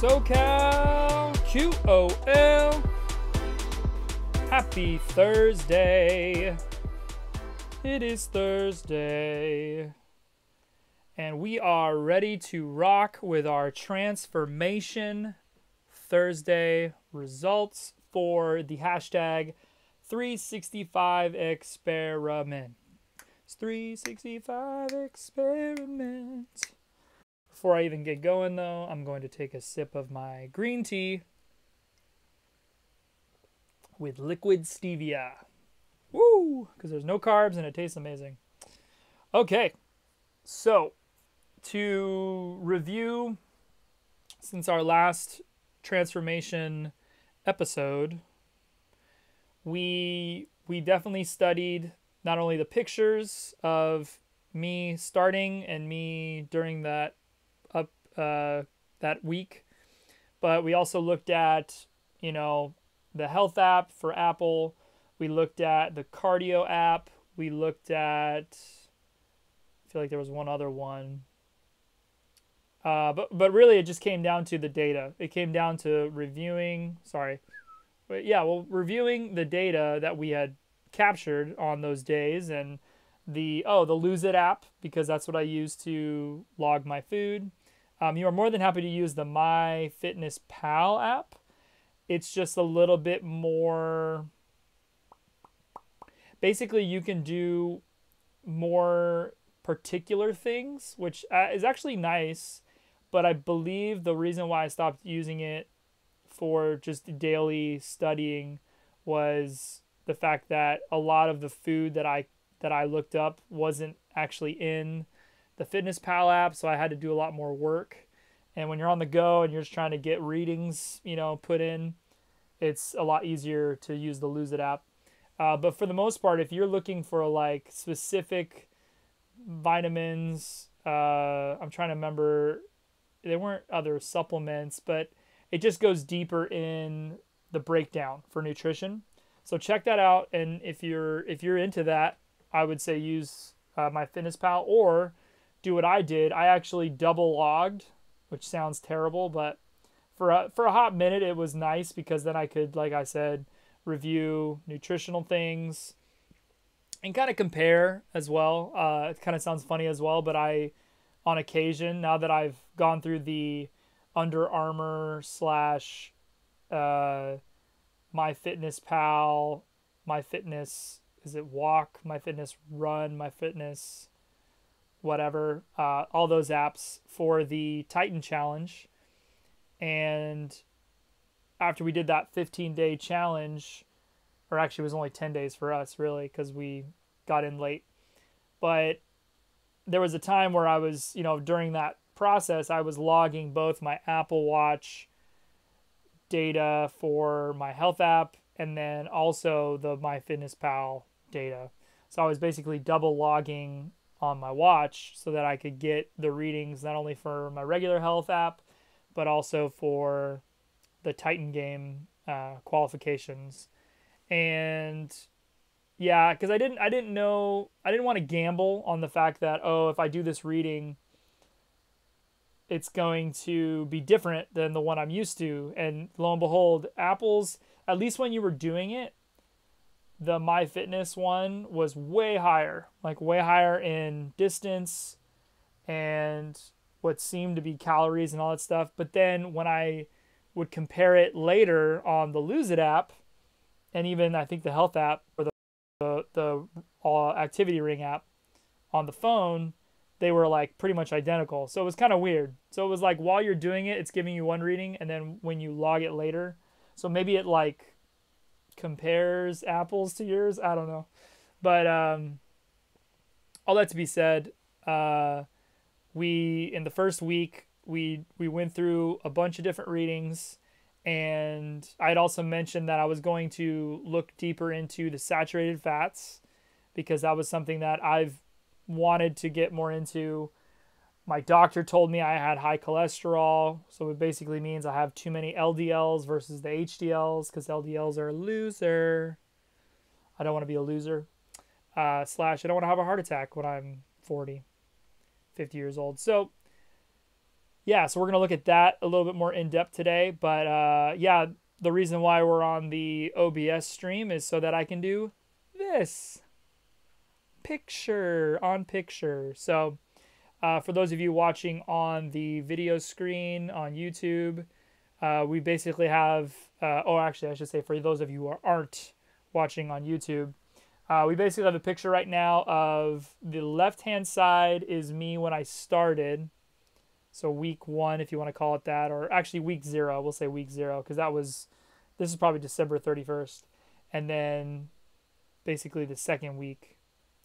SoCalQOL. Happy Thursday. It is Thursday. And we are ready to rock with our transformation Thursday results for the hashtag 365 experiment. It's 365 experiment. Before I even get going, though, I'm going to take a sip of my green tea with liquid stevia. Woo! Because there's no carbs and it tastes amazing. Okay, so to review, since our last transformation episode, we definitely studied not only the pictures of me starting and me during that week, but we also looked at, the health app for Apple. We looked at the cardio app. We looked at, I feel like there was one other one. But really it just came down to the data. It came down to reviewing the data that we had captured on those days, and the Lose It app, because that's what I use to log my food. You are more than happy to use the MyFitnessPal app. It's just a little bit more. Basically, you can do more particular things, which is actually nice. But I believe the reason why I stopped using it for just daily studying was the fact that a lot of the food that I looked up wasn't actually in the FitnessPal app, so I had to do a lot more work. And when you're on the go and you're just trying to get readings, put in, it's a lot easier to use the Lose It app. But for the most part, if you're looking for like specific vitamins, I'm trying to remember, there weren't other supplements, but it just goes deeper in the breakdown for nutrition. So check that out, and if you're into that, I would say use MyFitnessPal, or do what I did. I actually double logged, which sounds terrible, but for a hot minute it was nice, because then I could, like I said, review nutritional things and kind of compare as well. It kind of sounds funny as well, but on occasion, now that I've gone through the Under Armour / MyFitnessPal, MyFitness, is it Walk, MyFitness Run, MyFitness whatever, all those apps for the Titan Challenge. And after we did that 15-day challenge, or actually it was only 10 days for us, really, because we got in late. But there was a time where I was, during that process, I was logging both my Apple Watch data for my health app and then also the MyFitnessPal data. So I was basically double logging on my watch so that I could get the readings not only for my regular health app, but also for the Titan game qualifications. And yeah, because I didn't want to gamble on the fact that, if I do this reading, it's going to be different than the one I'm used to. And lo and behold, Apple's, at least when you were doing it, the MyFitness one was way higher in distance and what seemed to be calories and all that stuff. But then when I would compare it later on the Lose It app, and even I think the health app, or the activity ring app on the phone, they were like pretty much identical. So it was kind of weird. So it was like while you're doing it, it's giving you one reading, and then when you log it later, so maybe it like compares apples to yours. I don't know. But all that to be said, we in the first week we went through a bunch of different readings, and I'd also mentioned that I was going to look deeper into the saturated fats, because that was something that I've wanted to get more into. My doctor told me I had high cholesterol, so it basically means I have too many LDLs versus the HDLs, because LDLs are a loser. I don't want to be a loser. / I don't want to have a heart attack when I'm 40, 50 years old. So yeah, so we're going to look at that a little bit more in depth today. But yeah, the reason why we're on the OBS stream is so that I can do this picture on picture. So for those of you watching on the video screen on YouTube, we basically have, oh, actually, I should say for those of you who aren't watching on YouTube, we basically have a picture right now of the left-hand side is me when I started. So week 1, if you want to call it that, or actually week 0, we'll say week 0, because this is probably December 31st. And then basically the second week,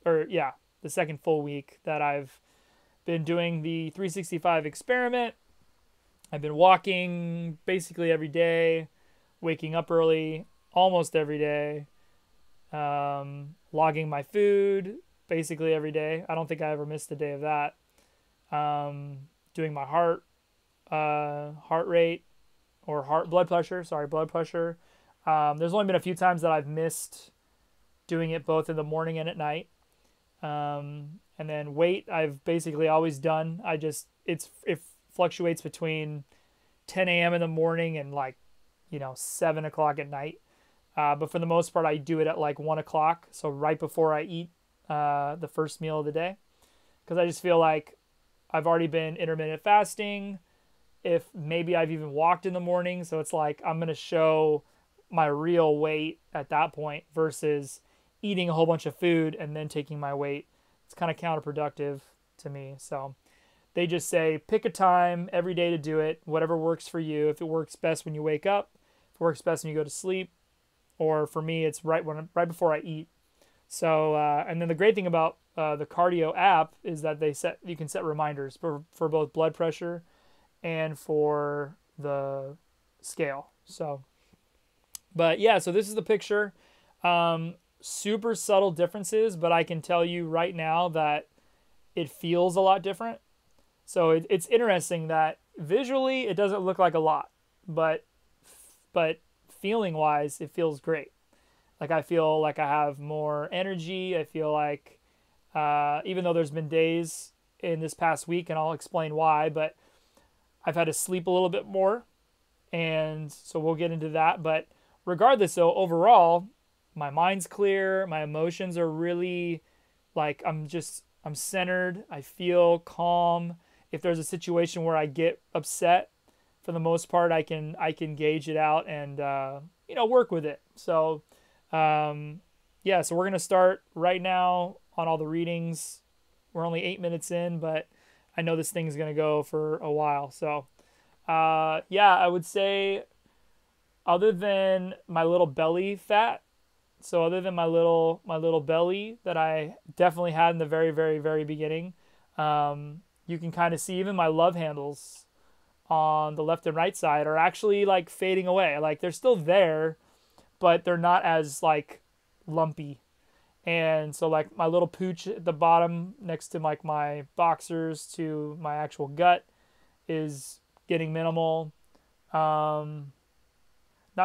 or yeah, the second full week that I've been doing the 365 experiment. I've been walking basically every day, waking up early almost every day, logging my food basically every day. I don't think I ever missed a day of that. Doing my heart rate or blood pressure. There's only been a few times that I've missed doing it both in the morning and at night. And then weight, I've basically always done. It fluctuates between 10 a.m. in the morning and 7 o'clock at night. But for the most part, I do it at 1 o'clock. So right before I eat the first meal of the day. Because I just feel like I've already been intermittent fasting. If maybe I've even walked in the morning. So it's like I'm going to show my real weight at that point versus eating a whole bunch of food and then taking my weight. It's kind of counterproductive to me. So they just say pick a time every day to do it, whatever works for you. If it works best when you wake up, if it works best when you go to sleep, or for me, it's right before I eat. So and then the great thing about the cardio app is that you can set reminders for both blood pressure and for the scale. So, but yeah, so this is the picture. Super subtle differences, but I can tell you right now that it feels a lot different. So it's interesting that visually it doesn't look like a lot, but feeling wise, it feels great. Like I feel like I have more energy. I feel like even though there's been days in this past week, and I'll explain why, but I've had to sleep a little bit more, and so we'll get into that. But regardless, though, overall, my mind's clear. My emotions are really I'm centered. I feel calm. If there's a situation where I get upset, for the most part, I can gauge it out and work with it. So yeah, so we're gonna start right now on all the readings. We're only 8 minutes in, but I know this thing's gonna go for a while. So yeah, I would say other than my little belly fat. So other than my little belly that I definitely had in the very, very, very beginning, you can kind of see even my love handles on the left and right side are actually fading away. They're still there, but they're not as lumpy. And so my little pooch at the bottom next to my boxers to my actual gut is getting minimal. Not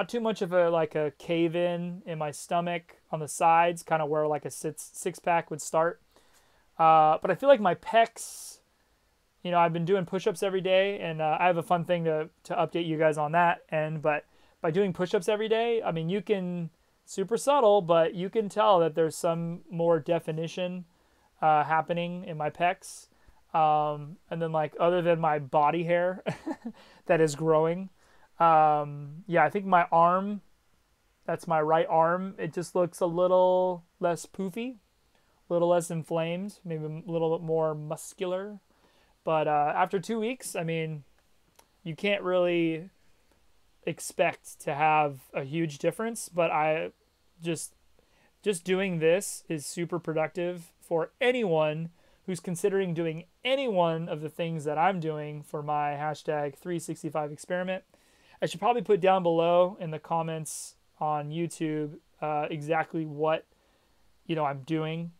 too much of a cave in my stomach on the sides, kind of where a six pack would start. But I feel like my pecs, I've been doing push-ups every day, and I have a fun thing to update you guys on that. But by doing push-ups every day, I mean, you can, super subtle, but you can tell that there's some more definition happening in my pecs. And then other than my body hair that is growing, yeah, I think my arm, that's my right arm, it just looks a little less poofy, a little less inflamed, maybe a little bit more muscular. But after 2 weeks, I mean, you can't really expect to have a huge difference, but I just doing this is super productive for anyone who's considering doing any one of the things that I'm doing for my hashtag 365 experiment. I should probably put down below in the comments on YouTube exactly what I'm doing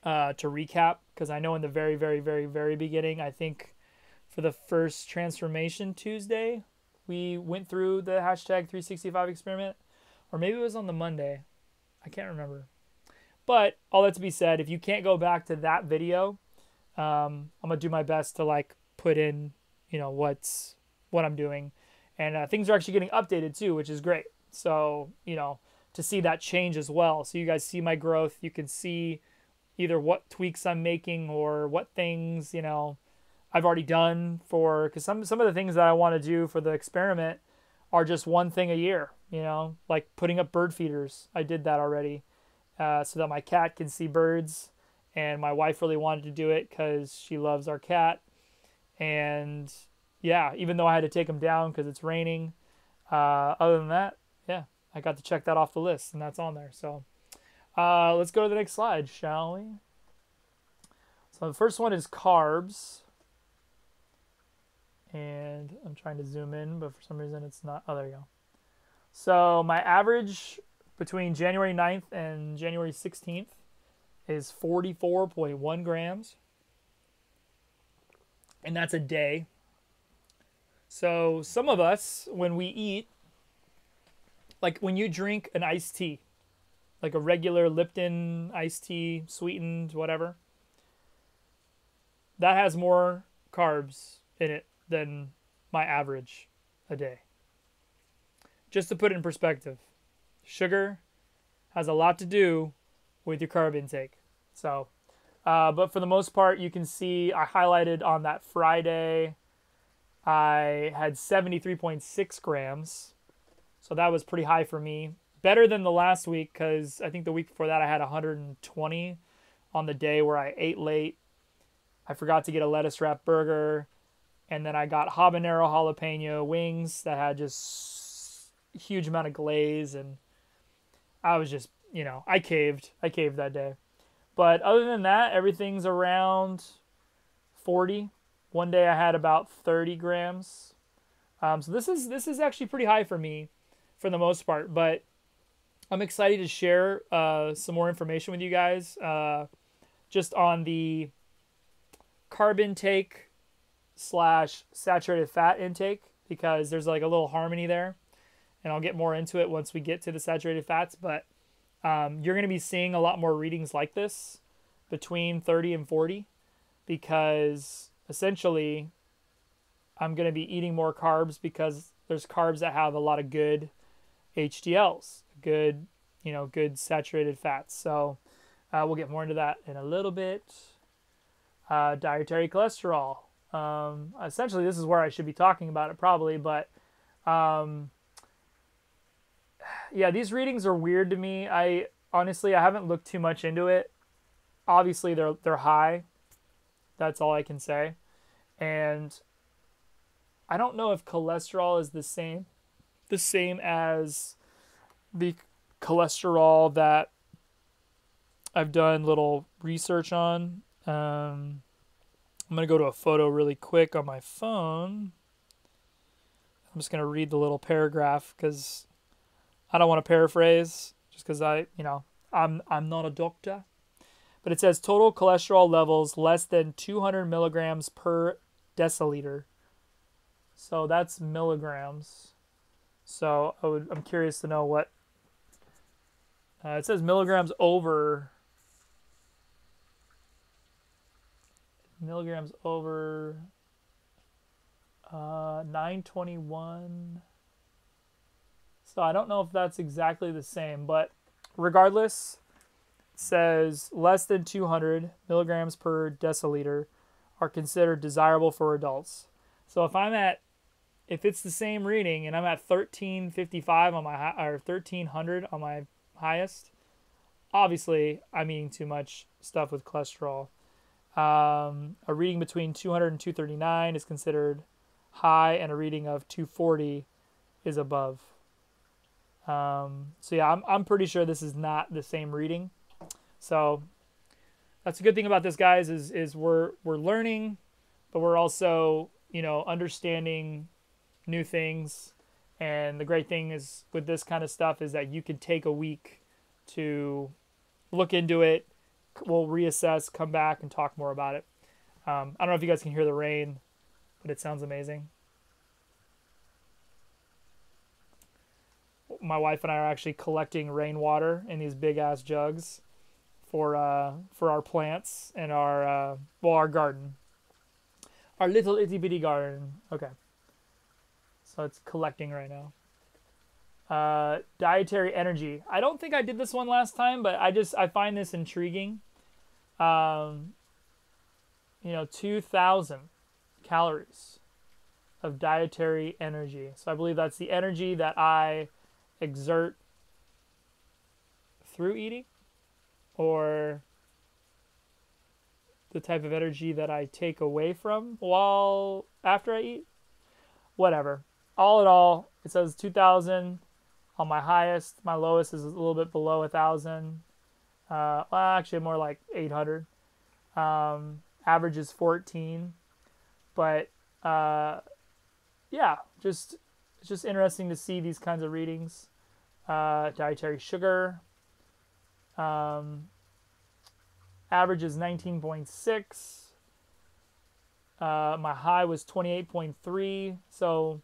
to recap, because I know in the very, very, very, very beginning, I think for the first Transformation Tuesday, we went through the hashtag 365 experiment, or maybe it was on the Monday. I can't remember. But all that to be said, if you can't go back to that video, I'm gonna do my best to put in what I'm doing, and things are actually getting updated too, which is great. So to see that change as well, so you guys see my growth, you can see either what tweaks I'm making or what things I've already done because some of the things that I want to do for the experiment are just one thing a year, like putting up bird feeders. I did that already, so that my cat can see birds, and my wife really wanted to do it because she loves our cat. And yeah, even though I had to take him down because it's raining, other than that, yeah, I got to check that off the list, and that's on there. So let's go to the next slide, shall we? So the first one is carbs. And I'm trying to zoom in, but for some reason it's not. Oh, there you go. So my average between January 9th and January 16th is 44.1 grams. And that's a day. So some of us, when we eat, like when you drink an iced tea, like a regular Lipton iced tea, sweetened, whatever, that has more carbs in it than my average a day. Just to put it in perspective, sugar has a lot to do with your carb intake. So, but for the most part, you can see I highlighted on that Friday, I had 73.6 grams. So that was pretty high for me. Better than the last week, because I think the week before that I had 120 on the day where I ate late. I forgot to get a lettuce wrap burger. And then I got habanero jalapeno wings that had just a huge amount of glaze. And I was just, I caved. I caved that day. But other than that, everything's around 40. One day I had about 30 grams. So this is actually pretty high for me for the most part. But I'm excited to share some more information with you guys just on the carb intake / saturated fat intake, because there's like a little harmony there, and I'll get more into it once we get to the saturated fats. But you're going to be seeing a lot more readings like this between 30 and 40, because essentially I'm going to be eating more carbs because there's carbs that have a lot of good HDLs, good saturated fats. So we'll get more into that in a little bit. Dietary cholesterol. Essentially, this is where I should be talking about it probably, but yeah, these readings are weird to me. I haven't looked too much into it. Obviously, they're high. That's all I can say. And I don't know if cholesterol is the same as the cholesterol that I've done little research on. I'm going to go to a photo really quick on my phone. I'm just going to read the little paragraph because I don't want to paraphrase, just because I'm not a doctor. But it says total cholesterol levels less than 200 milligrams per deciliter. So that's milligrams. So I'm curious to know what it says. Milligrams over 921. So I don't know if that's exactly the same, but regardless, it says less than 200 milligrams per deciliter are considered desirable for adults. So if it's the same reading and I'm at 1355 on my or 1300 on my highest, obviously I'm eating too much stuff with cholesterol. A reading between 200 and 239 is considered high, and a reading of 240 is above. So yeah, I'm pretty sure this is not the same reading. So that's a good thing about this, guys, is we're learning, but we're also understanding new things. And the great thing is with this kind of stuff is that you can take a week to look into it. We'll reassess, come back, and talk more about it. I don't know if you guys can hear the rain, but it sounds amazing. My wife and I are actually collecting rainwater in these big ass jugs for our plants and our garden. Our little itty bitty garden. Okay. So it's collecting right now. Dietary energy. I don't think I did this one last time, but I find this intriguing. 2,000 calories of dietary energy. So I believe that's the energy that I exert through eating, or the type of energy that I take away from while after I eat. Whatever. All in all, it says 2,000 on my highest. My lowest is a little bit below 1,000. Well, actually more like 800. Average is 14. But yeah, it's just interesting to see these kinds of readings. Dietary sugar. Average is 19.6. My high was 28.3. So,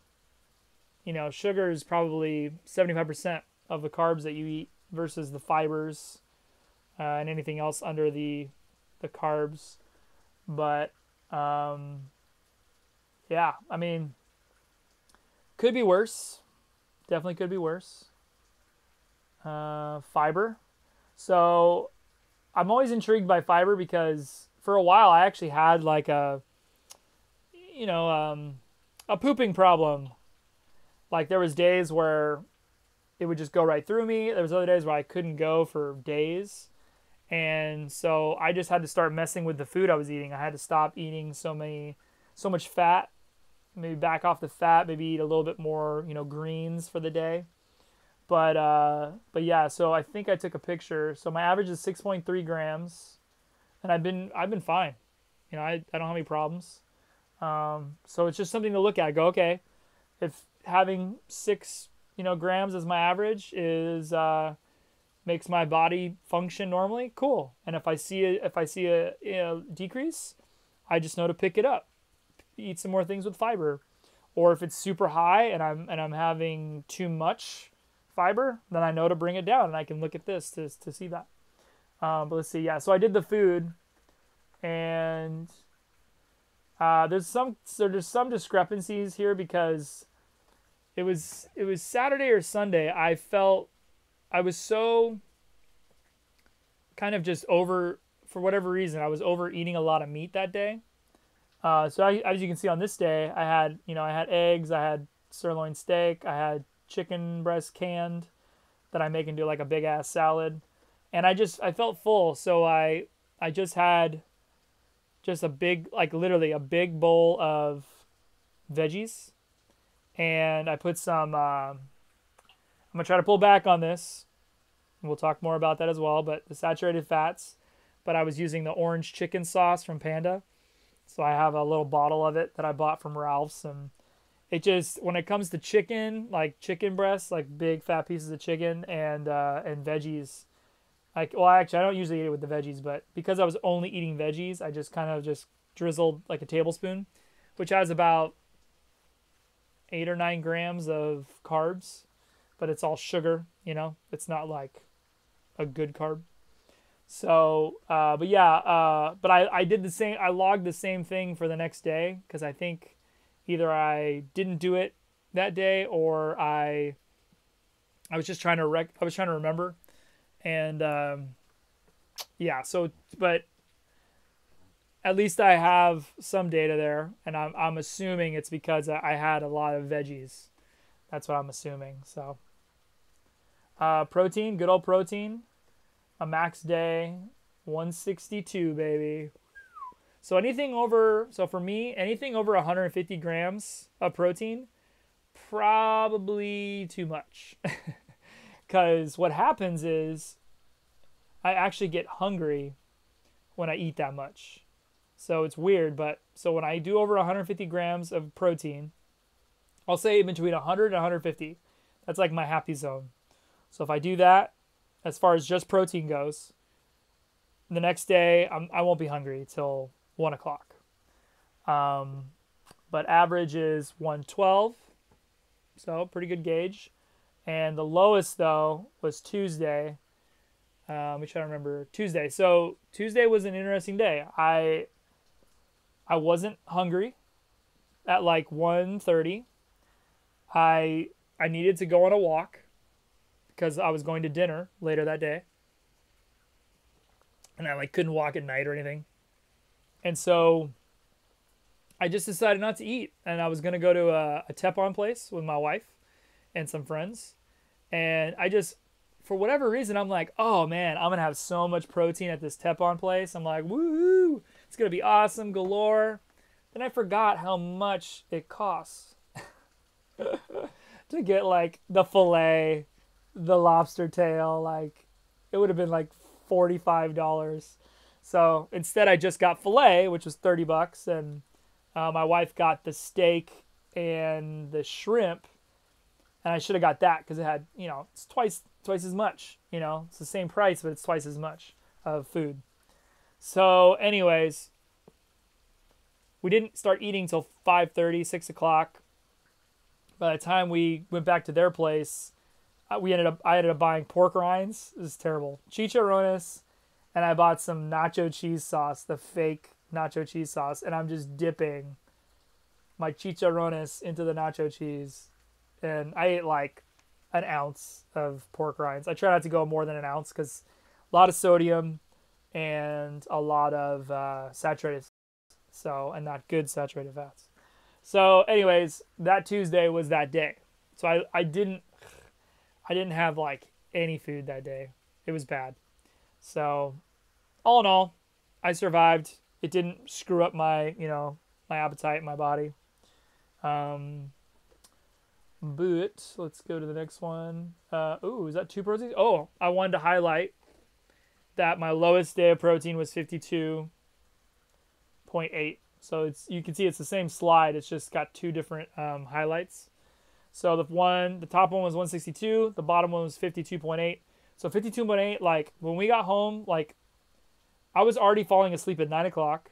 sugar is probably 75% of the carbs that you eat versus the fibers and anything else under the carbs. But, yeah, I mean, could be worse. Definitely could be worse. Fiber. So I'm always intrigued by fiber because for a while I actually had like a pooping problem. Like there was days where it would just go right through me. There was other days where I couldn't go for days. And so I just had to start messing with the food I was eating. I had to stop eating so much fat, maybe back off the fat, maybe eat a little bit more, greens for the day. But yeah, so I think I took a picture. So my average is 6.3 grams, and I've been fine. I don't have any problems. So it's just something to look at. Go, okay, if having 6 grams as my average is makes my body function normally, cool. And if I see a decrease, I just know to pick it up, eat some more things with fiber. Or if it's super high and I'm having too much fiber, then I know to bring it down, and I can look at this to see that. But let's see. Yeah, so I did the food, and there's some discrepancies here because it was Saturday or Sunday. I felt I was so kind of just over, for whatever reason, I was overeating a lot of meat that day. So as you can see on this day, I had eggs, I had sirloin steak, I had chicken breast canned that I make into like a big ass salad, and I felt full, so I just had just a big, like literally a big bowl of veggies, and I put some I'm gonna try to pull back on this, and we'll talk more about that as well, but the saturated fats, but I was using the orange chicken sauce from Panda, so I have a little bottle of it that I bought from Ralph's. And it just, when it comes to chicken, like chicken breasts, like big fat pieces of chicken and veggies, actually I don't usually eat it with the veggies, but because I was only eating veggies, I just kind of just drizzled like a tablespoon, which has about 8 or 9 grams of carbs, but it's all sugar, it's not like a good carb. So, but yeah, but I did the same, I logged the same thing for the next day, because I think either I didn't do it that day, or I was just trying to I was trying to remember. And yeah, so, but at least I have some data there, and I'm assuming it's because I had a lot of veggies. That's what I'm assuming. So protein, good old protein, a max day 162, baby. So for me, anything over 150 grams of protein, probably too much. Because what happens is I actually get hungry when I eat that much. So it's weird, but so when I do over 150 grams of protein, I'll say between 100 and 150. That's like my happy zone. So if I do that, as far as just protein goes, the next day I won't be hungry till 1 o'clock. But average is 112, so pretty good gauge. And the lowest though was Tuesday. Let me try to remember Tuesday. So Tuesday was an interesting day. I wasn't hungry. at like 1:30, I needed to go on a walk because I was going to dinner later that day, and I like couldn't walk at night or anything. And so I just decided not to eat, and I was gonna go to a tepon place with my wife and some friends, and I just, for whatever reason, I'm like, oh man, I'm gonna have so much protein at this tepon place. I'm like, woohoo, it's gonna be awesome galore. Then I forgot how much it costs to get like the fillet, the lobster tail. Like it would have been like $45. So instead, I just got fillet, which was $30, and my wife got the steak and the shrimp, and I should have got that because it had, it's twice as much. It's the same price, but it's twice as much of food. So, anyways, we didn't start eating till 5:30, 6 o'clock. By the time we went back to their place, I ended up buying pork rinds. This is terrible. Chicharrones, and I bought some nacho cheese sauce, the fake nacho cheese sauce, and I'm just dipping my chicharrones into the nacho cheese, and I ate like an ounce of pork rinds. I try not to go more than an ounce because a lot of sodium and a lot of saturated, and not good saturated fats. So anyways, that Tuesday was that day. So I didn't have like any food that day. It was bad. So all in all, I survived. It didn't screw up my, my appetite, my body. But let's go to the next one. Is that 2 proteins? Oh, I wanted to highlight that my lowest day of protein was 52.8. So you can see it's the same slide. It's just got 2 different highlights. So the top one was 162. The bottom one was 52.8. So 52.8, like when we got home, like I was already falling asleep at 9 o'clock.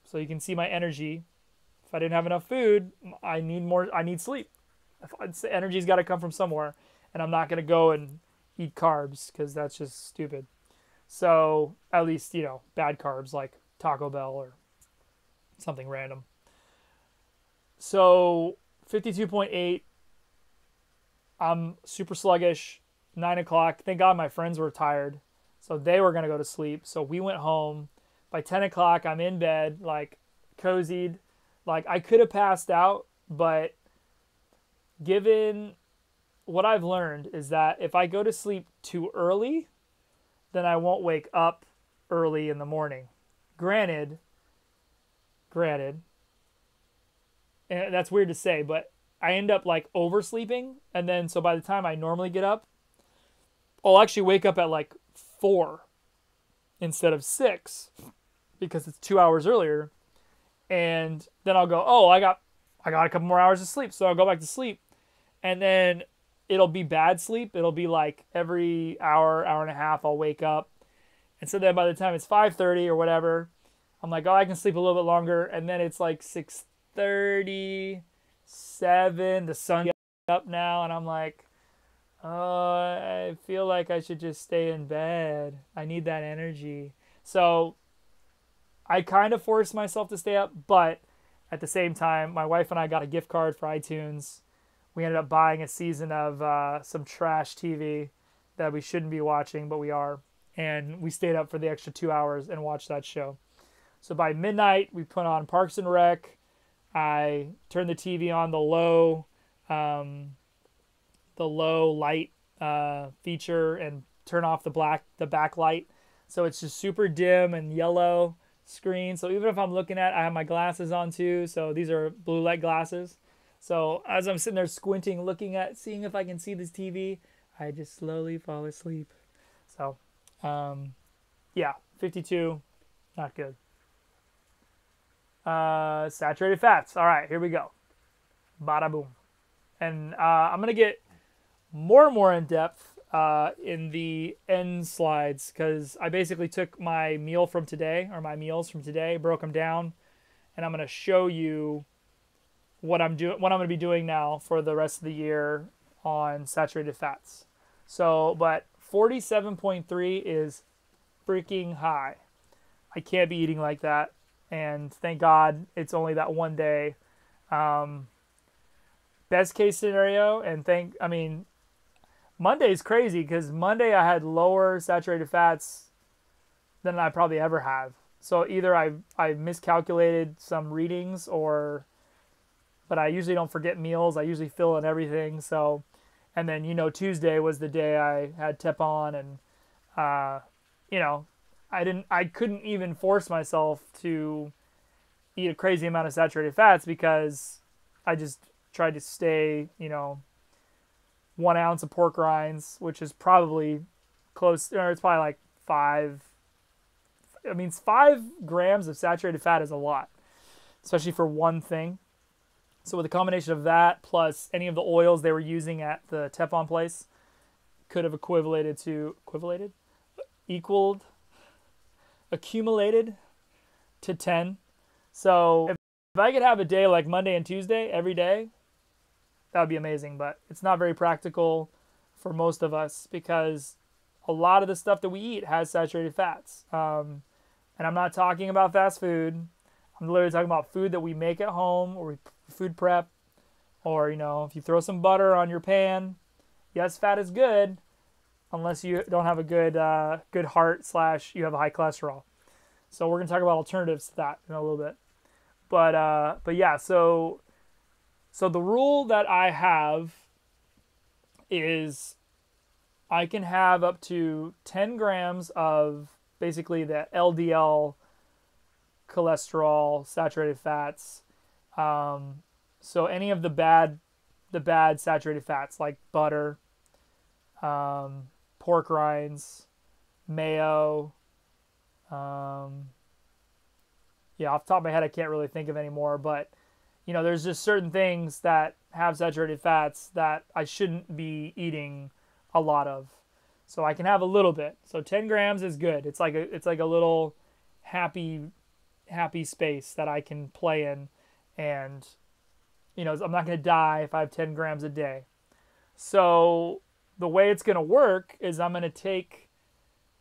So you can see my energy. If I didn't have enough food, I need sleep. Energy's got to come from somewhere. And I'm not going to go and eat carbs because that's just stupid. So at least, bad carbs like Taco Bell or something random. So 52.8. I'm super sluggish. 9 o'clock. Thank God my friends were tired. So they were going to go to sleep. So we went home. By 10 o'clock, I'm in bed, like cozied. Like I could have passed out, but given what I've learned is that if I go to sleep too early, then I won't wake up early in the morning. Granted, and that's weird to say, but I end up like oversleeping, and then so by the time I normally get up, I'll actually wake up at like 4 instead of 6 because it's 2 hours earlier, and then I'll go, oh, I got a couple more hours of sleep, so I'll go back to sleep, and then it'll be bad sleep. It'll be like every hour and a half I'll wake up, and so then by the time it's 5:30 or whatever, I'm like, oh, I can sleep a little bit longer, and then it's like 6:37. The sun's up now, and I'm like, oh, I feel like I should just stay in bed. I need that energy. So I kind of forced myself to stay up, but at the same time, my wife and I got a gift card for iTunes. We ended up buying a season of some trash TV that we shouldn't be watching, but we are. And we stayed up for the extra 2 hours and watched that show. So by midnight, we put on Parks and Rec. I turned the TV on the low light feature and turn off the backlight. So it's just super dim and yellow screen. So even if I'm looking I have my glasses on too. So these are blue light glasses. So as I'm sitting there squinting, seeing if I can see this TV, I just slowly fall asleep. So, 52, not good. Saturated fats. All right, here we go. Bada boom. And I'm going to get more and more in depth in the end slides because I basically took my meals from today, broke them down, and I'm going to show you what I'm going to be doing now for the rest of the year on saturated fats. So, but 47.3 is freaking high. I can't be eating like that. And thank God it's only that one day. Best case scenario, and Monday's crazy because Monday I had lower saturated fats than I probably ever have. So either I miscalculated some readings, but I usually don't forget meals. I usually fill in everything. So, and then Tuesday was the day I had tepon, and you know I couldn't even force myself to eat a crazy amount of saturated fats because I just tried to stay 1 ounce of pork rinds, which is probably close, or it's probably like 5 grams of saturated fat is a lot, especially for one thing. So with a combination of that plus any of the oils they were using at the tepon place could have accumulated to 10. So if I could have a day like Monday and Tuesday every day, that would be amazing. But it's not very practical for most of us because a lot of the stuff that we eat has saturated fats. And I'm not talking about fast food. I'm literally talking about food that we make at home or we food prep, or if you throw some butter on your pan. Yes, fat is good, unless you don't have a good heart / you have a high cholesterol. So we're gonna talk about alternatives to that in a little bit. But yeah, so the rule that I have is I can have up to 10 grams of basically the LDL cholesterol, saturated fats. So any of the bad saturated fats like butter, pork rinds, mayo. Yeah, off the top of my head, I can't really think of any more, but there's just certain things that have saturated fats that I shouldn't be eating a lot of. So I can have a little bit. So 10 grams is good. It's like a little happy space that I can play in, and I'm not going to die if I have 10 grams a day. So the way it's going to work is I'm going to take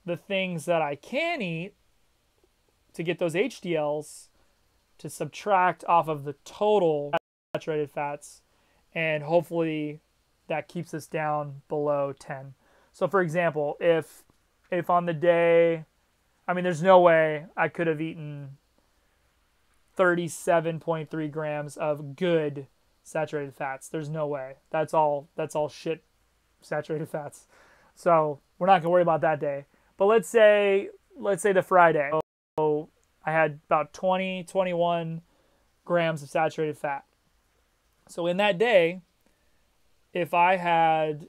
the things that I can eat to get those HDLs to subtract off of the total saturated fats, and hopefully that keeps us down below 10. So for example, if on the day, there's no way I could have eaten 37.3 grams of good saturated fats. There's no way. That's all shit saturated fats. So we're not gonna worry about that day. But let's say the Friday. So I had about 21 grams of saturated fat. So in that day, if I had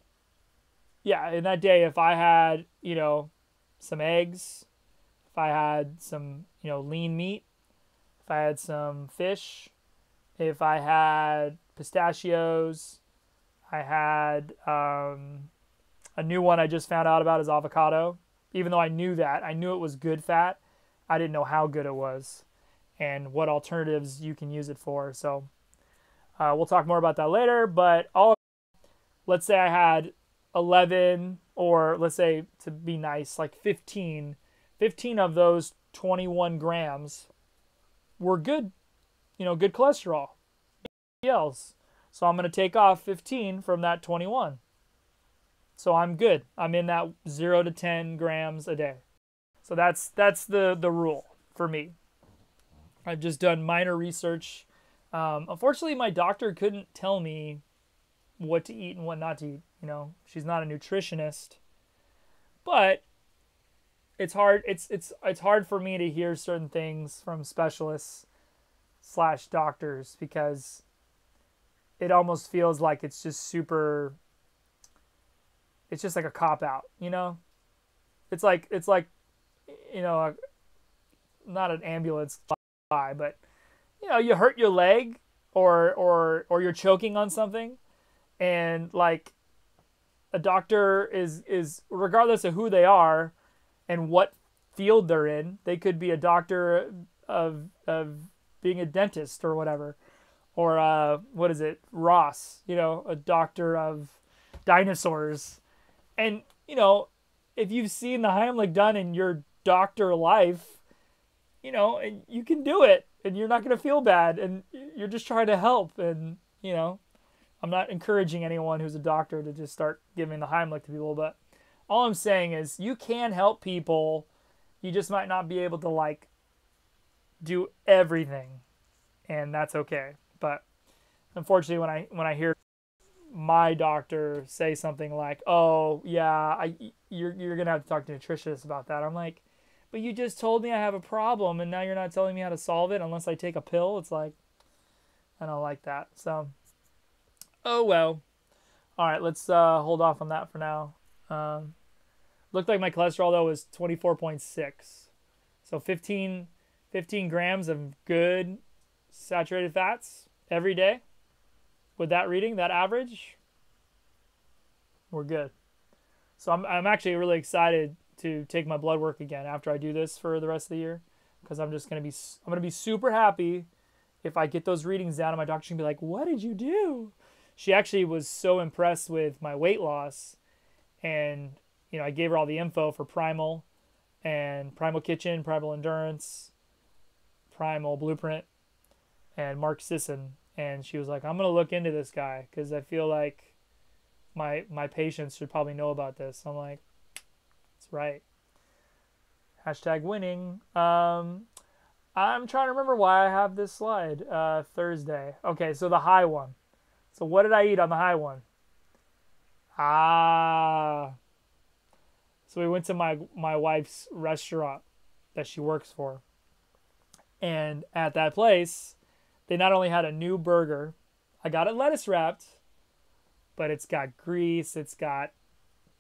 some eggs, if I had some, lean meat, if I had some fish, if I had pistachios, I had a new one I just found out about is avocado. Even though I knew it was good fat, I didn't know how good it was and what alternatives you can use it for. So we'll talk more about that later. But let's say I had 11, or let's say, to be nice, like 15 of those 21 grams were good, good cholesterol, LDLs. So I'm going to take off 15 from that 21. So I'm good. I'm in that 0 to 10 grams a day. So that's the rule for me. I've just done minor research. Unfortunately, my doctor couldn't tell me what to eat and what not to eat. She's not a nutritionist, but it's hard. It's hard for me to hear certain things from specialists / doctors because it almost feels like it's just super. It's just like a cop out, It's like not an ambulance fly, but you hurt your leg or you're choking on something, and like a doctor is regardless of who they are and what field they're in, they could be a doctor of being a dentist or whatever, or what is it, Ross, a doctor of dinosaurs. And if you've seen the Heimlich done in your doctor life, and you can do it, and you're not going to feel bad, and you're just trying to help. And, I'm not encouraging anyone who's a doctor to just start giving the Heimlich to people, but all I'm saying is you can help people. You just might not be able to like do everything, and that's okay. But unfortunately, when I hear my doctor say something like, "Oh yeah, you're gonna have to talk to a nutritionist about that," I'm like, "But you just told me I have a problem, and now you're not telling me how to solve it unless I take a pill." It's like, I don't like that. So, oh well. All right, let's hold off on that for now. Looked like my cholesterol though was 24.6, so 15 grams of good saturated fats every day. With that reading, that average, we're good. So I'm actually really excited to take my blood work again after I do this for the rest of the year, because I'm gonna be super happy if I get those readings down, and my doctor's gonna be like, "What did you do?" She actually was so impressed with my weight loss, and I gave her all the info for Primal and Primal Kitchen, Primal Endurance, Primal Blueprint, and Mark Sisson, and she was like, "I'm gonna look into this guy because I feel like my patients should probably know about this." I'm like, "That's right." Hashtag winning. I'm trying to remember why I have this slide. Thursday. Okay, so the high one. So what did I eat on the high one? So we went to my wife's restaurant that she works for. And at that place, they not only had a new burger, I got it lettuce wrapped, but it's got grease, it's got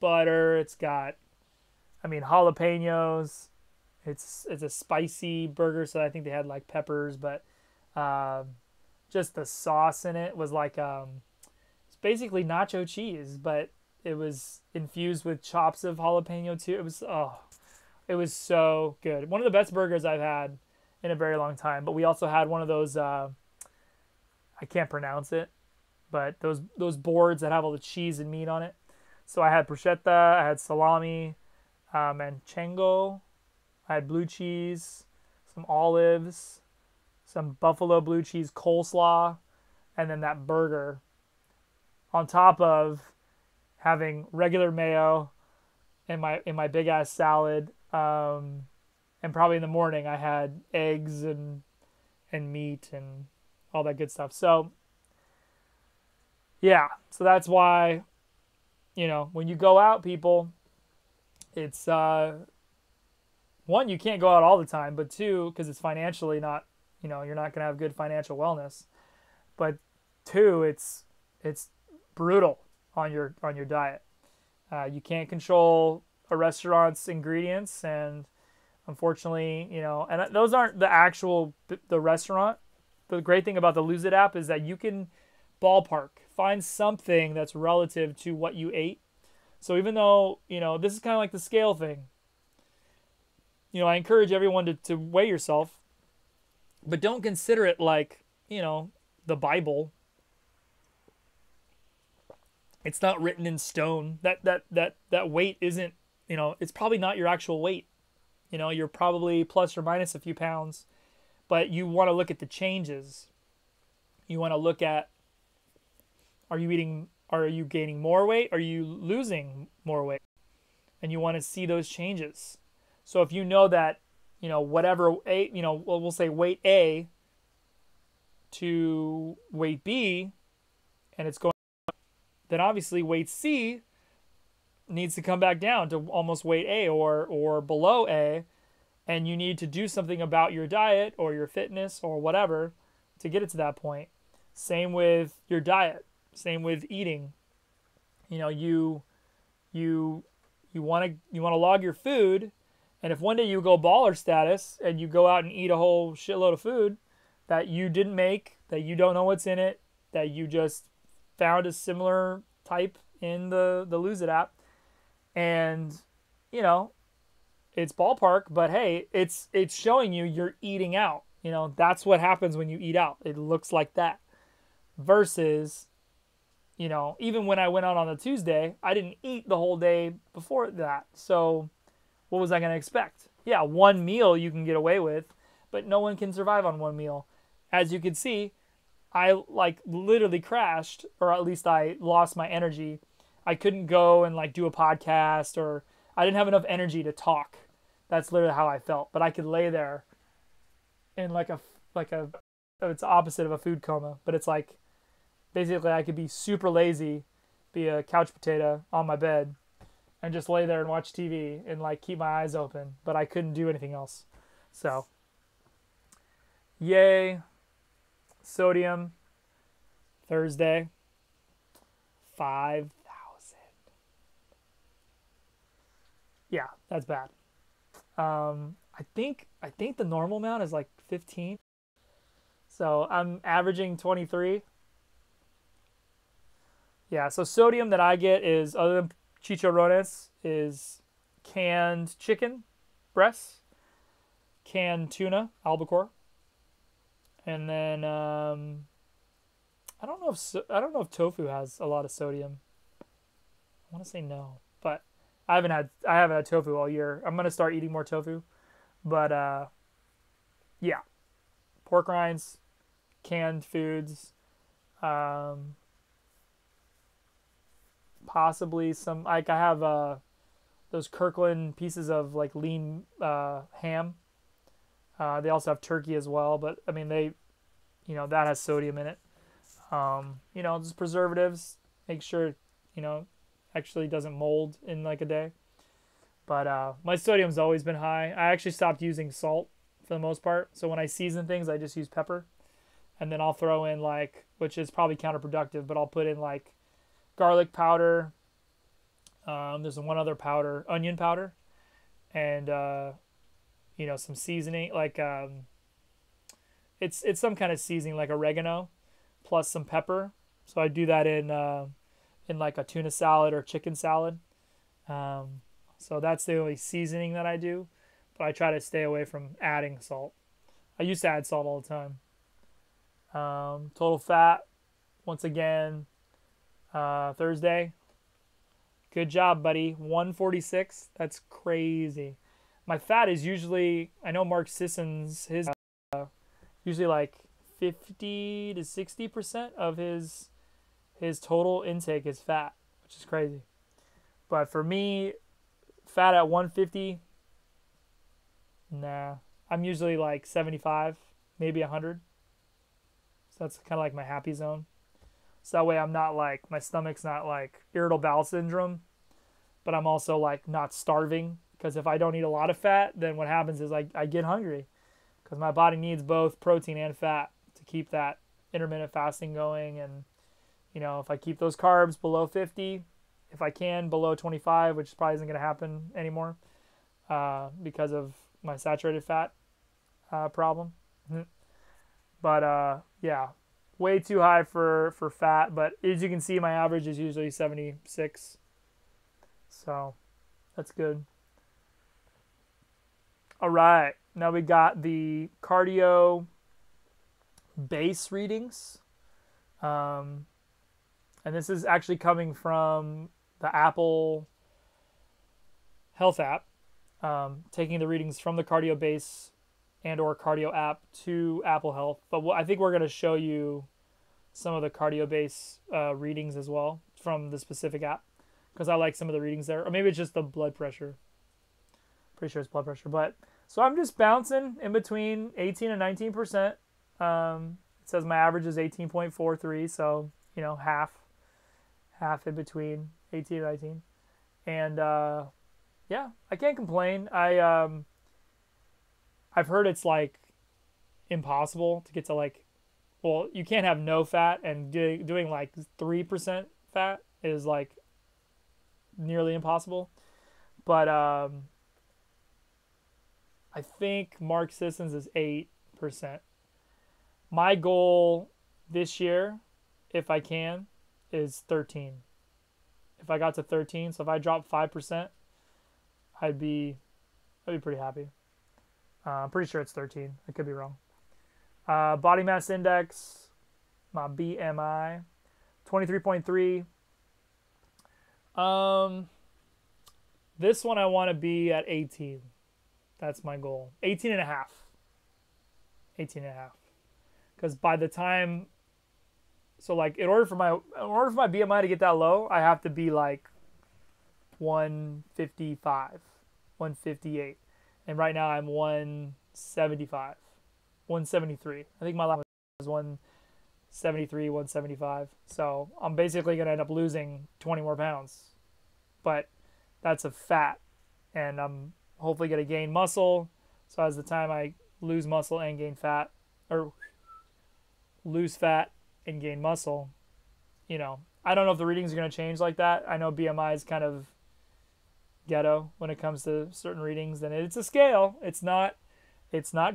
butter, it's got, jalapenos. It's a spicy burger, so I think they had like peppers, but just the sauce in it was like it's basically nacho cheese, but it was infused with chops of jalapeno too. It was so good. One of the best burgers I've had in a very long time. But we also had one of those I can't pronounce it, but those boards that have all the cheese and meat on it. So I had bruschetta, I had salami, manchego, I had blue cheese, some olives, some buffalo blue cheese coleslaw, and then that burger on top of having regular mayo in my big ass salad. And probably in the morning I had eggs and meat and all that good stuff. So yeah, so that's why, when you go out, people, it's one, you can't go out all the time, but two, because it's financially not, you're not going to have good financial wellness. But two, it's brutal on your diet. You can't control a restaurant's ingredients, and unfortunately, and those aren't the restaurant. The great thing about the Lose It app is that you can ballpark, find something that's relative to what you ate. So even though, this is kind of like the scale thing. I encourage everyone to weigh yourself, but don't consider it like, the Bible. It's not written in stone. That weight isn't, it's probably not your actual weight. You're probably plus or minus a few pounds, but you want to look at the changes. You want to look at, are you gaining more weight? Are you losing more weight? And you want to see those changes. So if you know that, whatever, we'll say weight A to weight B, and it's going, then obviously weight C needs to come back down to almost weight A or below A, and you need to do something about your diet or your fitness or whatever to get it to that point. Same with your diet, same with eating. You want to log your food, and if one day you go baller status and you go out and eat a whole shitload of food that you didn't make, that you don't know what's in it, that you just found a similar type in the Lose It app, and it's ballpark, but hey, it's showing you're eating out. That's what happens when you eat out. It looks like that. Versus, even when I went out on a Tuesday, I didn't eat the whole day before that. So what was I going to expect? Yeah, one meal you can get away with, but no one can survive on one meal. As you can see, I like literally crashed, or at least I lost my energy. I couldn't go and like do a podcast, or I didn't have enough energy to talk. That's literally how I felt. But I could lay there in like a it's the opposite of a food coma, but it's like basically I could be super lazy, be a couch potato on my bed, and just lay there and watch TV and like keep my eyes open, but I couldn't do anything else. So, yay, sodium, Thursday, 5,000. Yeah, that's bad. I think the normal amount is like 15. So I'm averaging 23. Yeah, so sodium that I get is, other than chicharrones, is canned chicken breasts, canned tuna, albacore, and then I don't know if tofu has a lot of sodium. I want to say no, but I haven't had tofu all year. I'm gonna start eating more tofu, but yeah, pork rinds, canned foods, um, possibly some, like I have those Kirkland pieces of like lean ham. They also have turkey as well, but I mean that has sodium in it. Just preservatives. Make sure actually doesn't mold in like a day. But my sodium's always been high. I actually stopped using salt for the most part. So when I season things, I just use pepper, and then I'll throw in like, which is probably counterproductive, but I'll put in like garlic powder. There's one other powder, onion powder, and some seasoning like it's some kind of seasoning like oregano, plus some pepper. So I do that in like a tuna salad or chicken salad. So that's the only seasoning that I do, but I try to stay away from adding salt. I used to add salt all the time. Total fat, once again, Thursday. Good job, buddy. 146. That's crazy. My fat is usually, I know Mark Sisson's, his usually like 50 to 60% of his total intake is fat, which is crazy. But for me, fat at 150, nah. I'm usually like 75, maybe 100. So that's kind of like my happy zone. So that way I'm not like, my stomach's not like irritable bowel syndrome, but I'm also like not starving. Because if I don't eat a lot of fat, then what happens is I get hungry. Because my body needs both protein and fat to keep that intermittent fasting going. And, if I keep those carbs below 50, if I can, below 25, which probably isn't going to happen anymore because of my saturated fat problem. But yeah, way too high for fat. But as you can see, my average is usually 76. So that's good. All right. Now we got the cardio base readings. And this is actually coming from the Apple Health app, taking the readings from the cardio base and or cardio app to Apple Health. But I think we're going to show you some of the cardio base readings as well from the specific app, because I like some of the readings there. Or maybe it's just the blood pressure. Pretty sure it's blood pressure. But so I'm just bouncing in between 18 and 19%. It says my average is 18.43, so half in between 18 and 19. And yeah, I can't complain. I've heard it's like impossible to get to like, well, you can't have no fat, and doing like 3% fat is like nearly impossible. But I think Mark Sisson's is 8%. My goal this year, if I can, is 13. If I got to 13, so if I dropped 5%, I'd be pretty happy. I'm pretty sure it's 13. I could be wrong. Body mass index, my BMI, 23.3. This one I want to be at 18. That's my goal. 18 and a half. 18 and a half. Because by the time, so like in order for my BMI to get that low, I have to be like 155, 158. And right now I'm 175, 173. I think my last was 173, 175. So I'm basically going to end up losing 20 more pounds. But that's a fat. And I'm hopefully going to gain muscle. So as the time I lose muscle and gain fat, or lose fat and gain muscle, you know, I don't know if the readings are going to change like that. I know BMI is kind of ghetto when it comes to certain readings, and it's a scale. It's not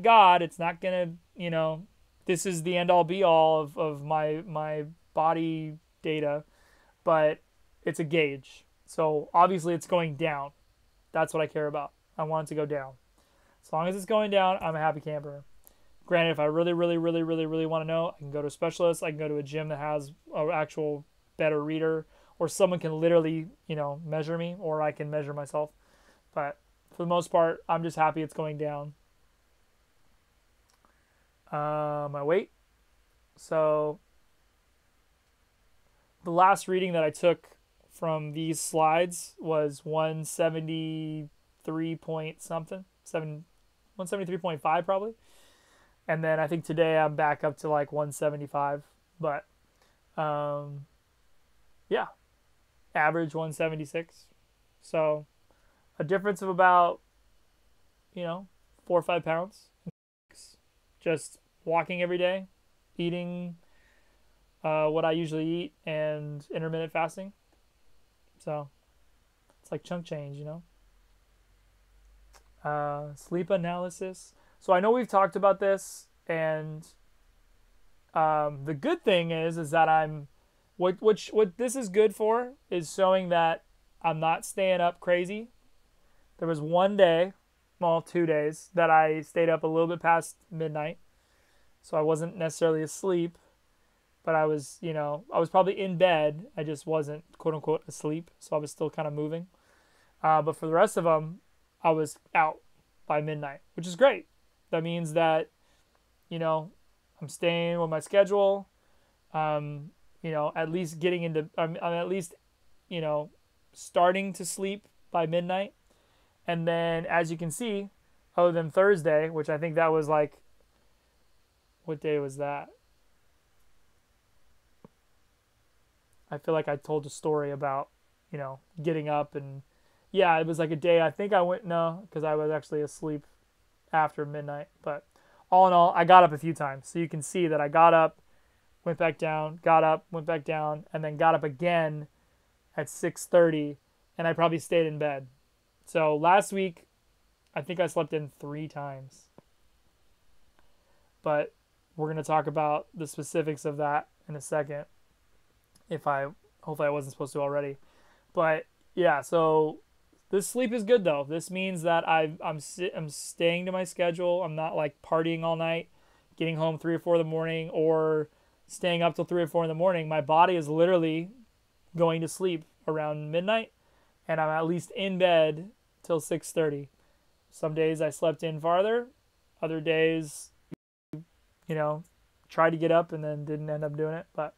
God. It's not going to, you know, this is the end all be all of my body data, but it's a gauge. So obviously it's going down. That's what I care about. I want it to go down. As long as it's going down, I'm a happy camper. Granted, if I really want to know, I can go to a specialist. I can go to a gym that has an actual better reader, or someone can literally, you know, measure me, or I can measure myself. But for the most part, I'm just happy it's going down. My weight. So the last reading that I took from these slides was 173 point something, 173.5 probably. And then I think today I'm back up to like 175, but yeah, average 176. So a difference of about, you know, 4 or 5 pounds. Just walking every day, eating what I usually eat, and intermittent fasting. So it's like chunk change, you know. Sleep analysis. So I know we've talked about this, and the good thing is that I'm what this is good for is showing that I'm not staying up crazy. There was one day, well, 2 days, that I stayed up a little bit past midnight, so I wasn't necessarily asleep, but I was, you know, I was probably in bed. I just wasn't quote unquote asleep, so I was still kind of moving. But for the rest of them, I was out by midnight, which is great. That means that, you know, I'm staying with my schedule. You know, at least getting into, I'm at least, you know, starting to sleep by midnight. And then, as you can see, other than Thursday, which I think that was like, what day was that? I feel like I told a story about, you know, getting up, and yeah, it was like a day. I think I went, no, because I was actually asleep after midnight. But all in all, I got up a few times. So you can see that I got up, went back down, got up, went back down, and then got up again at 6:30, and I probably stayed in bed. So last week, I think I slept in 3 times. But we're going to talk about the specifics of that in a second. Hopefully I wasn't supposed to already. But yeah, so this sleep is good though. This means that I'm staying to my schedule. I'm not like partying all night, getting home 3 or 4 in the morning, or staying up till 3 or 4 in the morning. My body is literally going to sleep around midnight, and I'm at least in bed till 6:30. Some days I slept in farther. Other days, you know, tried to get up and then didn't end up doing it. But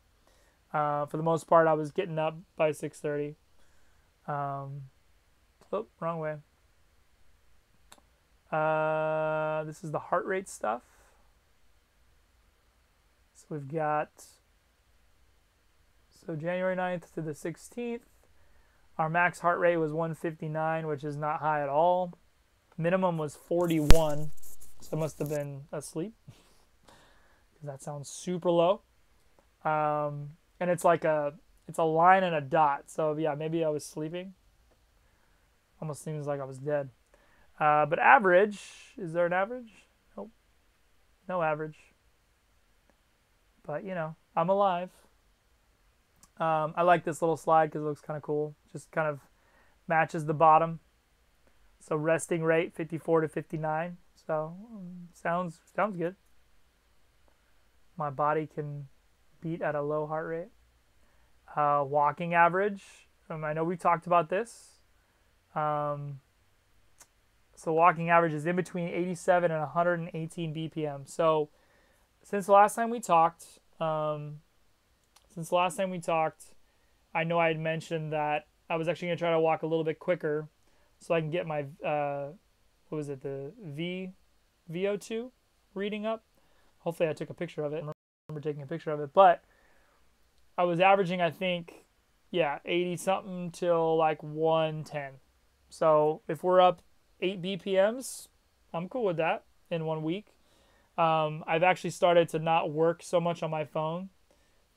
for the most part, I was getting up by 6:30. Oh, wrong way. This is the heart rate stuff. So we've got, so January 9th to the 16th, our max heart rate was 159, which is not high at all. Minimum was 41, so I must have been asleep, because that sounds super low. And it's like it's a line and a dot. So yeah, maybe I was sleeping. Almost seems like I was dead. But average, is there an average? Nope. No average. But, you know, I'm alive. I like this little slide because it looks kind of cool. Just kind of matches the bottom. So resting rate, 54 to 59. So sounds good. My body can beat at a low heart rate. Walking average. I know we talked about this. So walking average is in between 87 and 118 BPM. So since the last time we talked, I know I had mentioned that I was actually going to try to walk a little bit quicker so I can get my, what was it, the VO2 reading up. Hopefully I took a picture of it. I remember taking a picture of it. But I was averaging, I think, 80 something till like 110. So if we're up 8 BPMs, I'm cool with that in 1 week. I've actually started to not work so much on my phone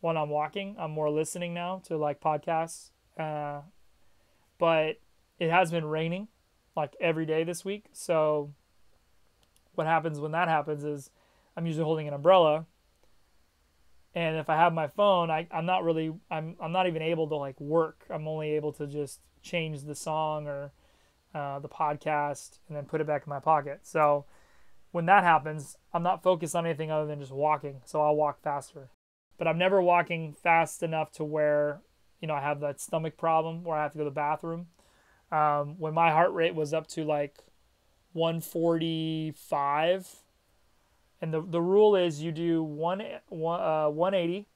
when I'm walking. I'm more listening now to like podcasts. But it has been raining like every day this week. So what happens when that happens is I'm usually holding an umbrella. And if I have my phone, I'm not even able to like work. I'm only able to just change the song or the podcast and then put it back in my pocket. So when that happens, I'm not focused on anything other than just walking. So I'll walk faster. But I'm never walking fast enough to where, I have that stomach problem where I have to go to the bathroom. When my heart rate was up to like 145, and the rule is you do 180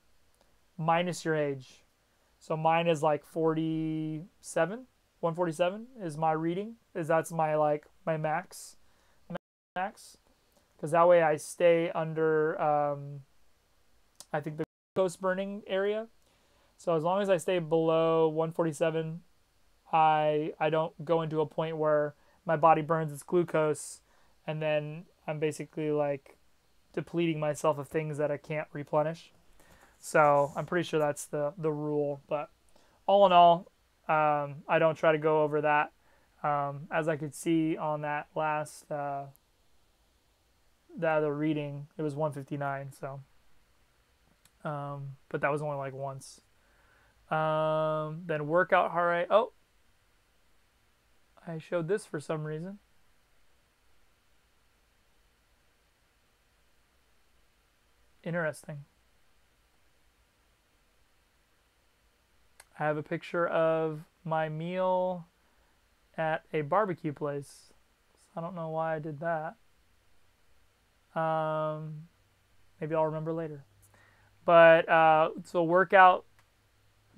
minus your age. So mine is like 47. 147 is my reading. That's my my max. Because that way I stay under I think the glucose burning area. So as long as I stay below 147, I don't go into a point where my body burns its glucose and then I'm basically like depleting myself of things that I can't replenish. So I'm pretty sure that's the rule. But all in all, I don't try to go over that. As I could see on that last the other reading, it was 159. So, but that was only like once. Then workout heart rate. Oh, I showed this for some reason. Interesting. I have a picture of my meal at a barbecue place. I don't know why I did that. Maybe I'll remember later. But so workout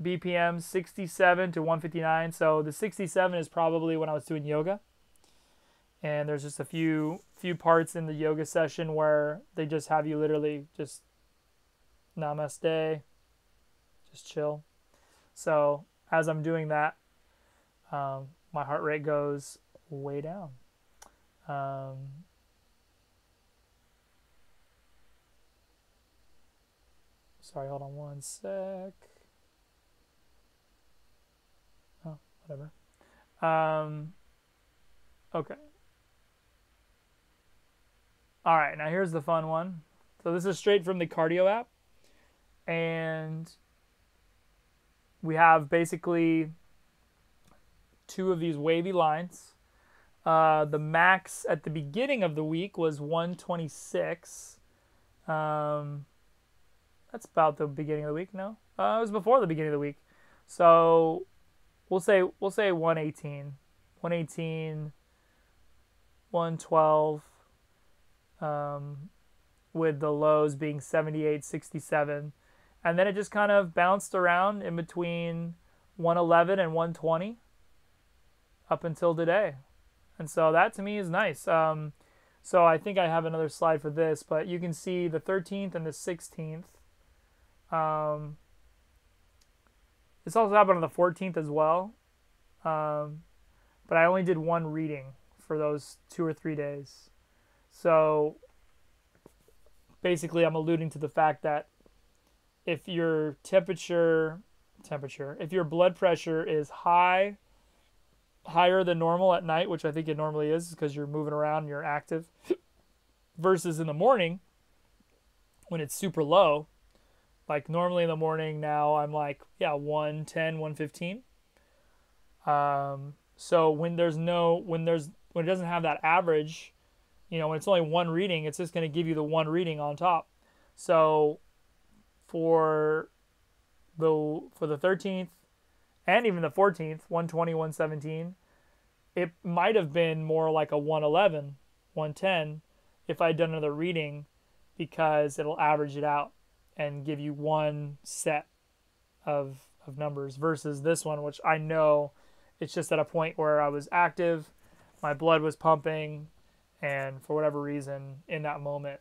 BPM 67 to 159. So the 67 is probably when I was doing yoga. And there's just a few parts in the yoga session where they just have you literally just namaste, just chill. So as I'm doing that, my heart rate goes way down. Sorry, hold on one sec. Oh, whatever. Okay. All right, now here's the fun one. So this is straight from the cardio app. And we have basically two of these wavy lines. The max at the beginning of the week was 126. That's about the beginning of the week, no? It was before the beginning of the week. So we'll say 118. 118, 112, with the lows being 78, 67. And then it just kind of bounced around in between 111 and 120 up until today. And so that to me is nice. So I think I have another slide for this, but you can see the 13th and the 16th. This also happened on the 14th as well. But I only did one reading for those 2 or 3 days. So basically I'm alluding to the fact that if your if your blood pressure is higher than normal at night, which I think it normally is because you're moving around and you're active, versus in the morning when it's super low, like normally in the morning now I'm like, 110, 115. So when it doesn't have that average, when it's only one reading, it's just going to give you the one reading on top. So for the 13th and even the 14th, 120, 117, it might have been more like a 111, 110 if I'd done another reading, because it'll average it out and give you one set of numbers versus this one, which I know it's just at a point where I was active, my blood was pumping, and for whatever reason in that moment,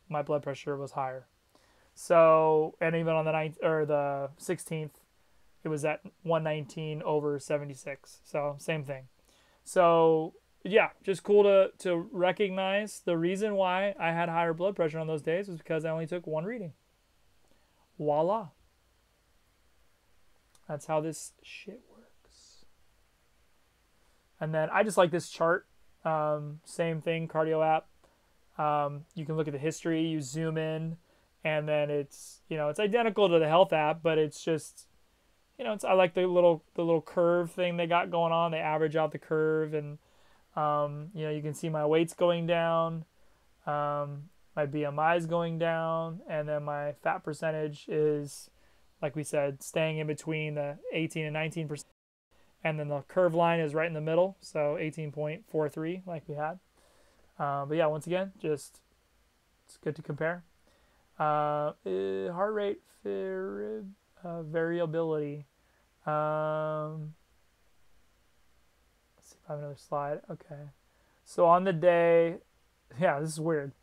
my blood pressure was higher. So, and even on the 9th or the 16th, it was at 119 over 76. So same thing. So yeah, just cool to recognize the reason why I had higher blood pressure on those days was because I only took one reading. Voila. That's how this shit works. And then I just like this chart. Same thing, cardio app. You can look at the history, you zoom in, and then it's, it's identical to the health app, but it's just, I like the little curve thing they got going on. They average out the curve, and you can see my weight's going down, my BMI is going down, and then my fat percentage is, like we said, staying in between the 18 and 19%. And then the curve line is right in the middle, so 18.43 like we had. But yeah, once again, just it's good to compare. Heart rate variability. Let's see if I have another slide. Okay. So on the day, yeah, this is weird.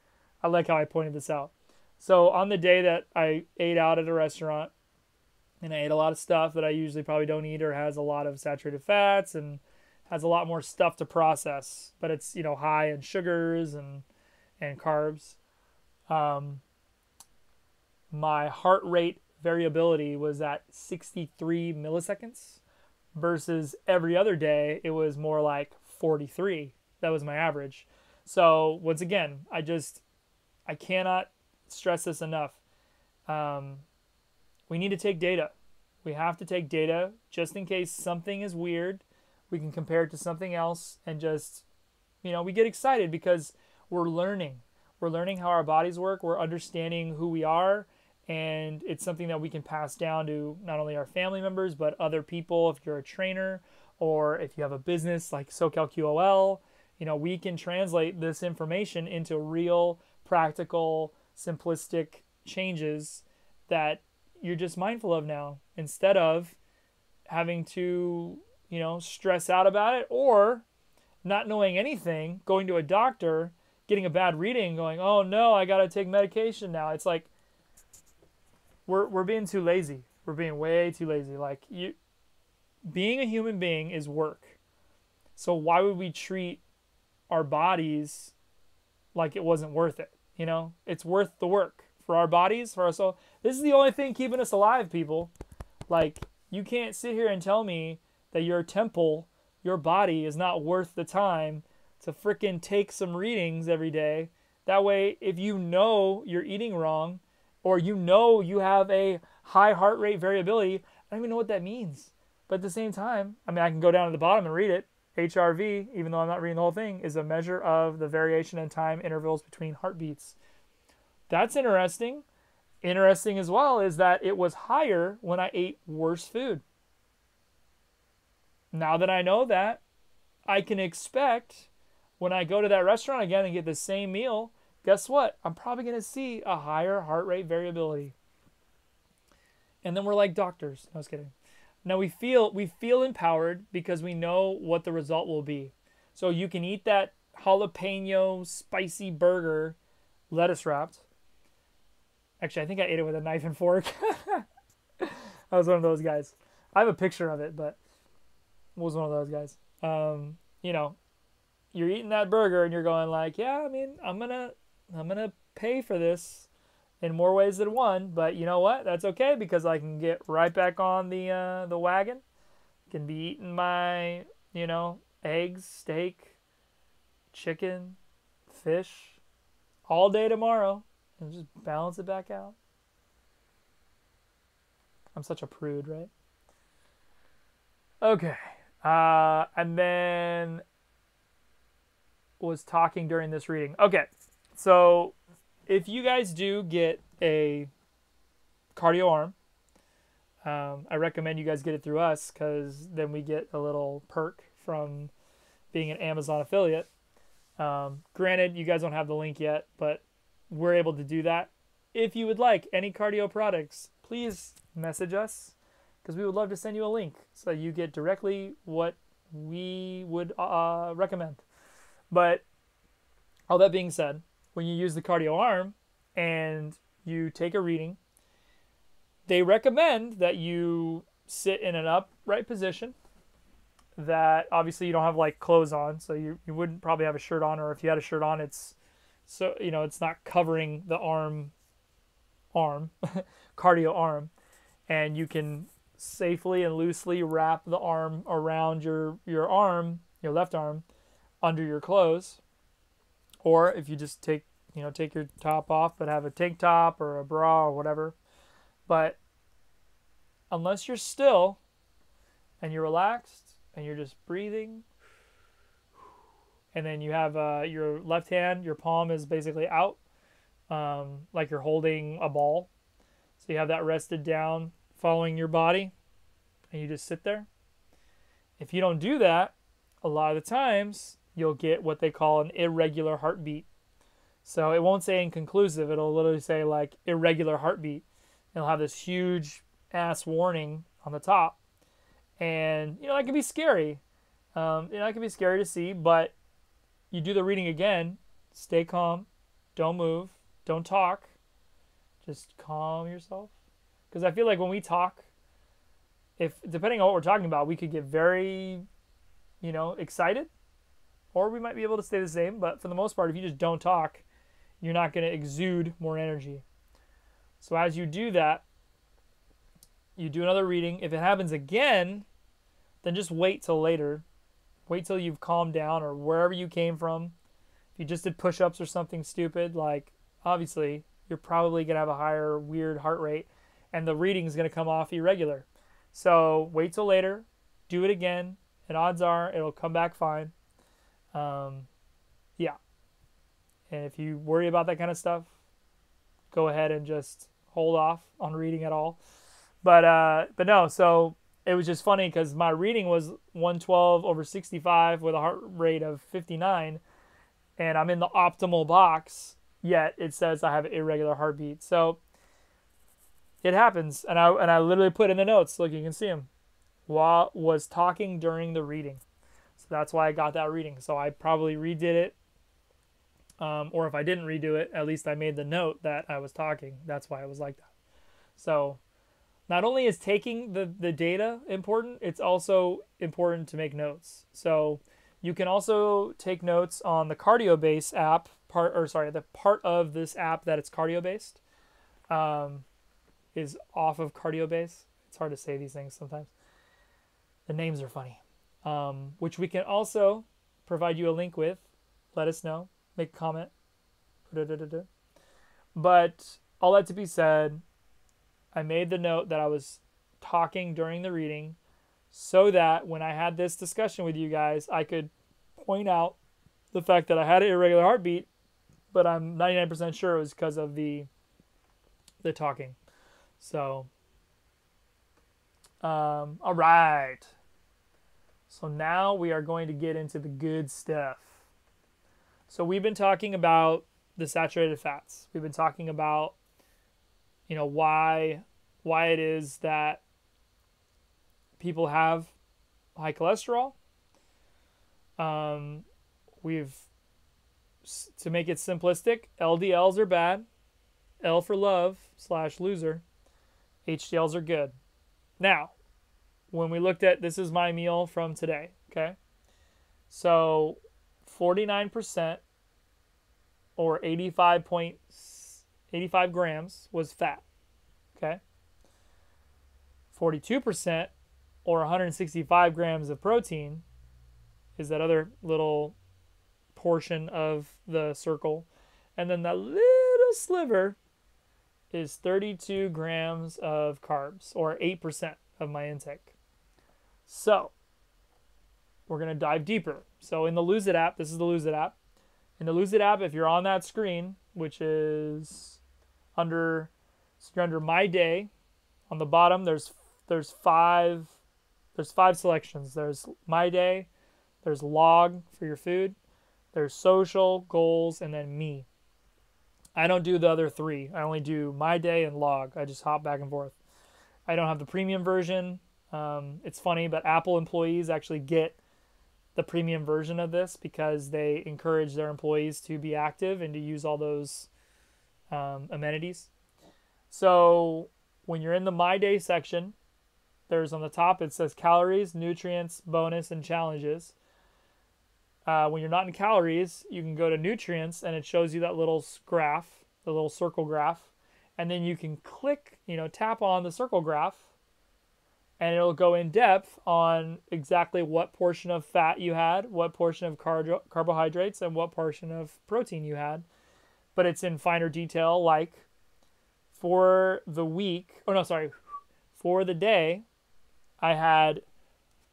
I like how I pointed this out. So on the day that I ate out at a restaurant, and I ate a lot of stuff that I usually probably don't eat, or has a lot of saturated fats and has a lot more stuff to process, but it's, high in sugars and carbs. My heart rate variability was at 63 milliseconds versus every other day it was more like 43. That was my average. So once again, I cannot stress this enough. We need to take data. We have to take data just in case something is weird. We can compare it to something else and just, we get excited because we're learning. We're learning how our bodies work. We're understanding who we are. And it's something that we can pass down to not only our family members, but other people. If you're a trainer or if you have a business like SoCalQOL, we can translate this information into real, practical, simplistic changes that you're just mindful of now, instead of having to, stress out about it, or not knowing anything, going to a doctor, getting a bad reading, going, oh no, I got to take medication now. It's like, we're being too lazy. We're being way too lazy. Like, being a human being is work. So why would we treat our bodies like it wasn't worth it? It's worth the work. For our bodies, for our soul. This is the only thing keeping us alive, people. Like, you can't sit here and tell me that your temple, your body, is not worth the time to frickin' take some readings every day. That way, if you're eating wrong, or you have a high heart rate variability, I don't even know what that means. But at the same time, I can go down to the bottom and read it. HRV, even though I'm not reading the whole thing, is a measure of the variation in time intervals between heartbeats. That's interesting. Interesting as well is that it was higher when I ate worse food. Now that I know that, I can expect when I go to that restaurant again and get the same meal, guess what? I'm probably going to see a higher heart rate variability. And then we're like doctors. No, I was kidding. Now we feel empowered because we know what the result will be. So you can eat that jalapeno spicy burger, lettuce wrapped. Actually, I think I ate it with a knife and fork. I was one of those guys. I have a picture of it, but I was one of those guys. You're eating that burger and you're going like, yeah, I'm gonna pay for this in more ways than one, but you know what? That's okay because I can get right back on the wagon. Can be eating my, eggs, steak, chicken, fish all day tomorrow. And just balance it back out. I'm such a prude, right? Okay. And then was talking during this reading. Okay. So if you guys do get a cardio arm, I recommend you guys get it through us because then we get a little perk from being an Amazon affiliate. Granted, you guys don't have the link yet, but we're able to do that. If you would like any cardio products, please message us because we would love to send you a link so you get directly what we would recommend. But all that being said, when you use the cardio arm and you take a reading, they recommend that you sit in an upright position, that obviously you don't have like clothes on, so you wouldn't probably have a shirt on, or if you had a shirt on, it's so it's not covering the arm cardio arm, and you can safely and loosely wrap the arm around your arm, your left arm, under your clothes. Or if you just take your top off but have a tank top or a bra or whatever. But unless you're still and you're relaxed and you're just breathing, and then you have your left hand, your palm is basically out, like you're holding a ball. So you have that rested down, following your body, and you just sit there. If you don't do that, a lot of the times you'll get what they call an irregular heartbeat. So it won't say inconclusive. It'll literally say like irregular heartbeat. It'll have this huge ass warning on the top. And, that can be scary. That can be scary to see, but you do the reading again, stay calm, don't move, don't talk, just calm yourself. Because I feel like when we talk, depending on what we're talking about, we could get very, excited, or we might be able to stay the same. But for the most part, if you just don't talk, you're not going to exude more energy. So as you do that, you do another reading. If it happens again, then just wait till later. Wait till you've calmed down, or wherever you came from. If you just did push-ups or something stupid, like, obviously, you're probably going to have a higher weird heart rate, and the reading is going to come off irregular. So wait till later, do it again, and odds are it'll come back fine. Yeah. And if you worry about that kind of stuff, go ahead and just hold off on reading at all. But no, so it was just funny because my reading was 112/65 with a heart rate of 59, and I'm in the optimal box, yet it says I have an irregular heartbeat. So it happens, and I literally put in the notes, look, you can see them, was talking during the reading. So that's why I got that reading. So I probably redid it, or if I didn't redo it, at least I made the note that I was talking. That's why it was like that. So not only is taking the data important, it's also important to make notes. So you can also take notes on the CardioBase app, the part of this app that it's cardio-based is off of CardioBase. It's hard to say these things sometimes. The names are funny. Which we can also provide you a link with. Let us know. Make a comment. But all that to be said, I made the note that I was talking during the reading so that when I had this discussion with you guys, I could point out the fact that I had an irregular heartbeat, but I'm 99% sure it was because of the talking. So, all right. So now we are going to get into the good stuff. So we've been talking about the saturated fats. We've been talking about, why it is that people have high cholesterol. To make it simplistic, LDLs are bad, L for love / loser, HDLs are good. Now, when we looked at, this is my meal from today, okay? So 49% or 85 grams was fat, okay? 42% or 165 grams of protein is that other little portion of the circle. And then that little sliver is 32 grams of carbs, or 8% of my intake. So we're going to dive deeper. So in the Lose It app, this is the Lose It app. In the Lose It app, if you're on that screen, which is you're under My Day, on the bottom there's five selections. There's My Day, There's log for your food. There's social, goals, and then me. I don't do the other three. I only do my day and log. I just hop back and forth. I don't have the premium version. It's funny, but Apple employees actually get the premium version of this because they encourage their employees to be active and to use all those amenities. So when you're in the My Day section, there's on the top, it says calories, nutrients, bonus, and challenges. When you're not in calories, you can go to nutrients and it shows you that little graph, the little circle graph. And then you can click, tap on the circle graph and it'll go in depth on exactly what portion of fat you had, what portion of carbohydrates, and what portion of protein you had. But it's in finer detail, like for the day, I had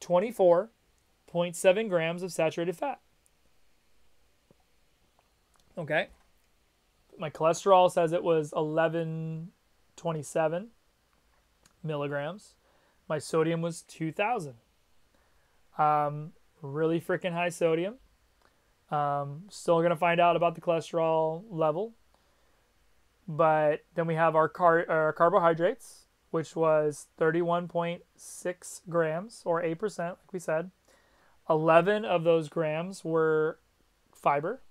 24.7 grams of saturated fat. Okay. My cholesterol says it was 1127 milligrams. My sodium was 2,000. Really freaking high sodium. Still going to find out about the cholesterol level. But then we have our carbohydrates, which was 31.6 grams, or 8%, like we said. 11 of those grams were fiber,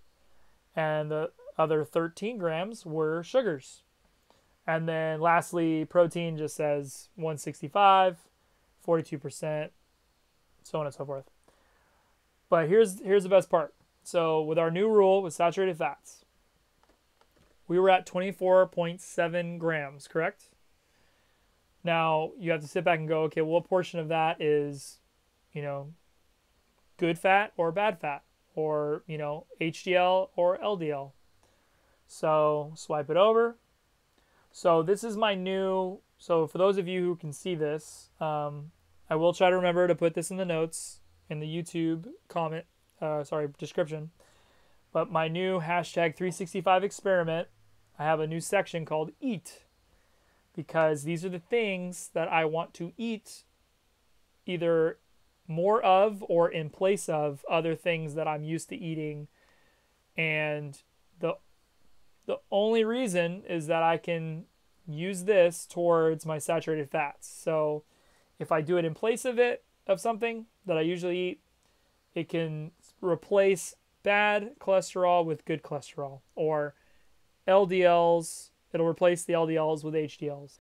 and the other 13 grams were sugars. And then lastly, protein just says 165, 42%, so on and so forth. But here's the best part. So with our new rule with saturated fats, we were at 24.7 grams, correct? Now you have to sit back and go, okay, what portion of that is, good fat or bad fat, or, HDL or LDL? So swipe it over. So this is my new, so for those of you who can see this, I will try to remember to put this in the notes in the YouTube description. But my new hashtag 365 experiment, I have a new section called Eat, because these are the things that I want to eat either more of or in place of other things that I'm used to eating. And the only reason is that I can use this towards my saturated fats. So if I do it in place of something that I usually eat, it can replace bad cholesterol with good cholesterol, or LDLs. It'll replace the LDLs with HDLs.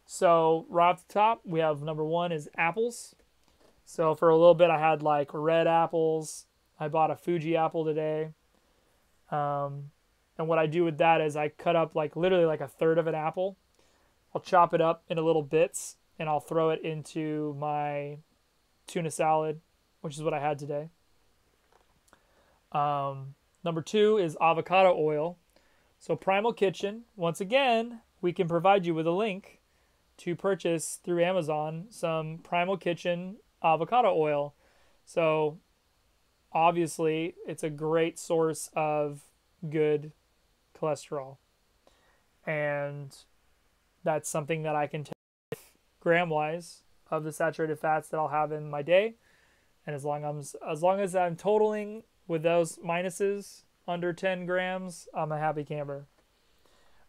So right off the top, we have number one is apples. So for a little bit, I had like red apples. I bought a Fuji apple today. And what I do with that is I cut up literally like a third of an apple. I'll chop it up into little bits and I'll throw it into my tuna salad, which is what I had today. Number two is avocado oil. So Primal Kitchen, once again, we can provide you with a link to purchase through Amazon some Primal Kitchen avocado oil. So obviously it's a great source of good cholesterol, and that's something that I can take gram wise of the saturated fats that I'll have in my day, and as long as I'm totaling with those minuses under 10 grams, I'm a happy camper.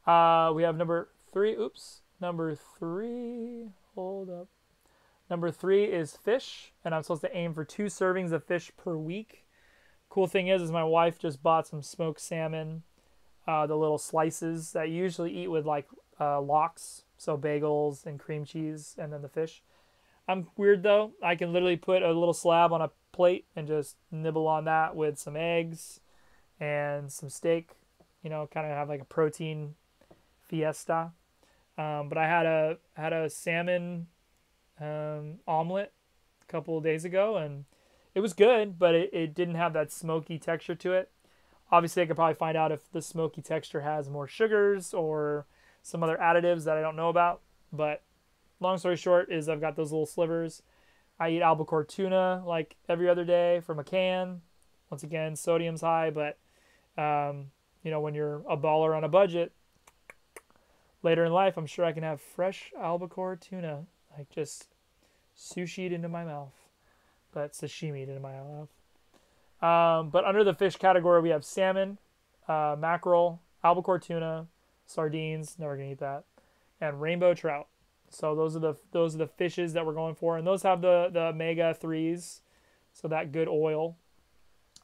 We have number three. Hold up. Number three is fish, and I'm supposed to aim for 2 servings of fish per week. Cool thing is my wife just bought some smoked salmon, the little slices that you usually eat with lox, so bagels and cream cheese, and then the fish. I'm weird though. I can literally put a little slab on a plate and just nibble on that with some eggs and some steak, kind of have like a protein fiesta. But I had a salmon omelet a couple of days ago, and it was good, but it didn't have that smoky texture to it. Obviously, I could probably find out if the smoky texture has more sugars or some other additives that I don't know about. But long story short is I've got those little slivers. I eat albacore tuna like every other day from a can. Once again, sodium's high, but when you're a baller on a budget, later in life, I'm sure I can have fresh albacore tuna, like just sushi'd into my mouth, but sashimi'd into my mouth. But under the fish category, we have salmon, mackerel, albacore tuna, sardines. Never gonna eat that, and rainbow trout. So those are the fishes that we're going for, and those have the omega threes, so that good oil.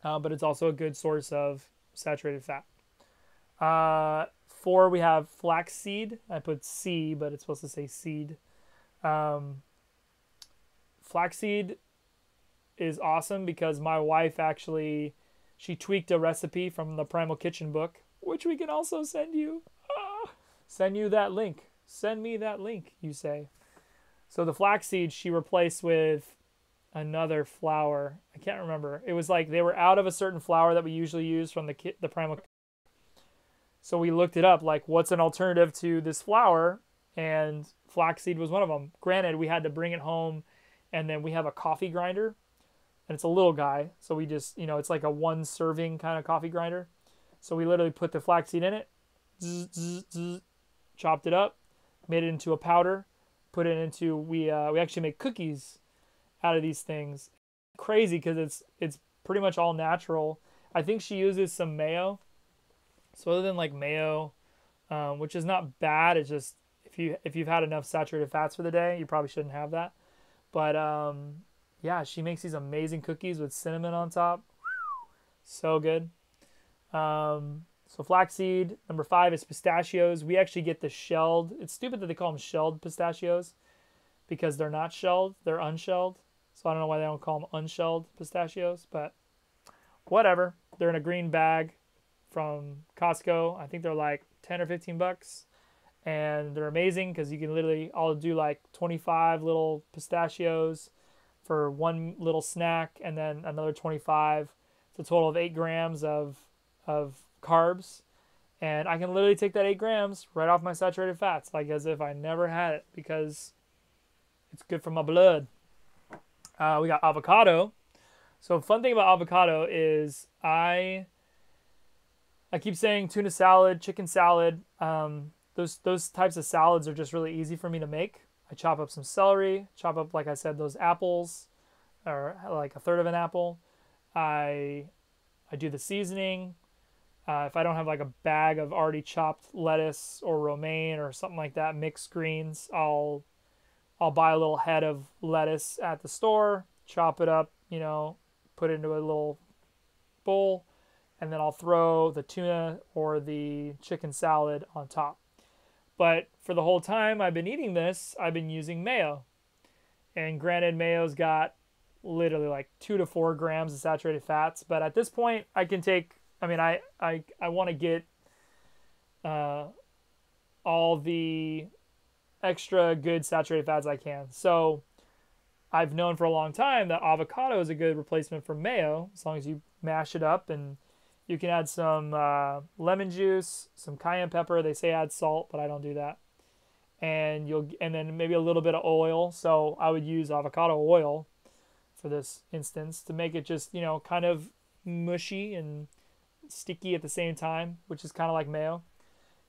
But it's also a good source of saturated fat. 4 we have flax seed. I put C, but it's supposed to say seed. Um, Flaxseed is awesome because my wife actually she tweaked a recipe from the Primal Kitchen book, which we can also send you. Send you that link. Send me that link, you say. So the flaxseed she replaced with another flour. I can't remember. It was like they were out of a certain flour that we usually use from the Primal. So we looked it up, like what's an alternative to this flour, and flaxseed was one of them. Granted, we had to bring it home, and then we have a coffee grinder, and it's a little guy, so we just, it's like a one serving kind of coffee grinder. So we literally put the flaxseed in it, zzz, zzz, zzz, chopped it up, made it into a powder, put it into we actually make cookies out of these things. Crazy because it's pretty much all natural. I think she uses some mayo. So other than like mayo, which is not bad, it's just if you've had enough saturated fats for the day, you probably shouldn't have that. But yeah, she makes these amazing cookies with cinnamon on top. So good. So flaxseed. Number 5 is pistachios. We actually get the shelled. It's stupid that they call them shelled pistachios because they're not shelled. They're unshelled. So I don't know why they don't call them unshelled pistachios, but whatever. They're in a green bag from Costco. I think they're like 10 or 15 bucks. And they're amazing because you can literally, I'll do like 25 little pistachios for one little snack and then another 25. It's a total of 8 grams of carbs. And I can literally take that 8 grams right off my saturated fats, like as if I never had it, because it's good for my blood. We got avocado. So fun thing about avocado is I keep saying tuna salad, chicken salad. Those types of salads are just really easy for me to make. I chop up some celery, chop up, like I said, those apples, or like a third of an apple. I do the seasoning. If I don't have like a bag of already chopped lettuce or romaine or something like that, mixed greens, I'll buy a little head of lettuce at the store, chop it up, put it into a little bowl, and then I'll throw the tuna or the chicken salad on top. But for the whole time I've been eating this, I've been using mayo. And granted, mayo's got literally like 2 to 4 grams of saturated fats. But at this point, I can take, I want to get all the extra good saturated fats I can. So I've known for a long time that avocado is a good replacement for mayo, as long as you mash it up, and you can add some lemon juice, some cayenne pepper. They say add salt, but I don't do that. And then maybe a little bit of oil. So I would use avocado oil for this instance to make it just, kind of mushy and sticky at the same time, which is kind of like mayo.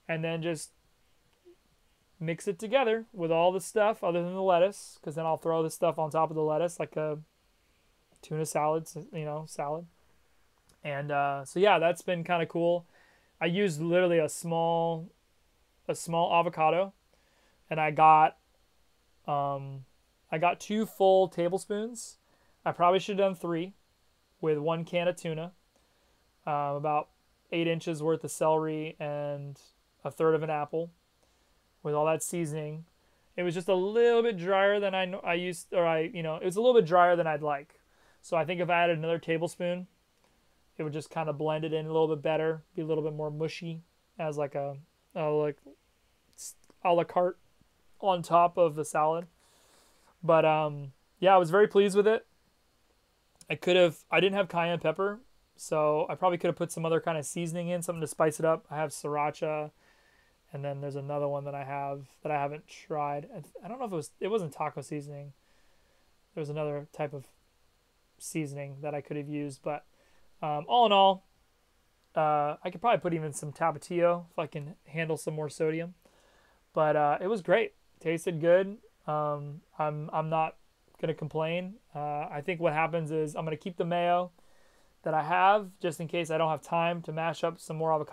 And then just mix it together with all the stuff other than the lettuce, because then I'll throw the stuff on top of the lettuce like a tuna salad, salad. And so yeah, that's been kind of cool. I used literally a small avocado, and I got 2 full tablespoons. I probably should have done 3 with 1 can of tuna, about 8 inches worth of celery, and a third of an apple with all that seasoning. It was just a little bit drier than it was a little bit drier than I'd like. So I think if I added another tablespoon, it would just kind of blend it in a little bit better, be a little bit more mushy as like a la carte on top of the salad. But yeah, I was very pleased with it. I didn't have cayenne pepper, so I probably could have put some other kind of seasoning in, something to spice it up. I have sriracha, and then there's another one that I have that I haven't tried. I don't know if it wasn't taco seasoning. There was another type of seasoning that I could have used, but all in all, I could probably put even some Tapatio if I can handle some more sodium. But it was great. Tasted good. I'm not gonna complain. I think what happens is I'm gonna keep the mayo, that I have, just in case I don't have time to mash up some more avocado.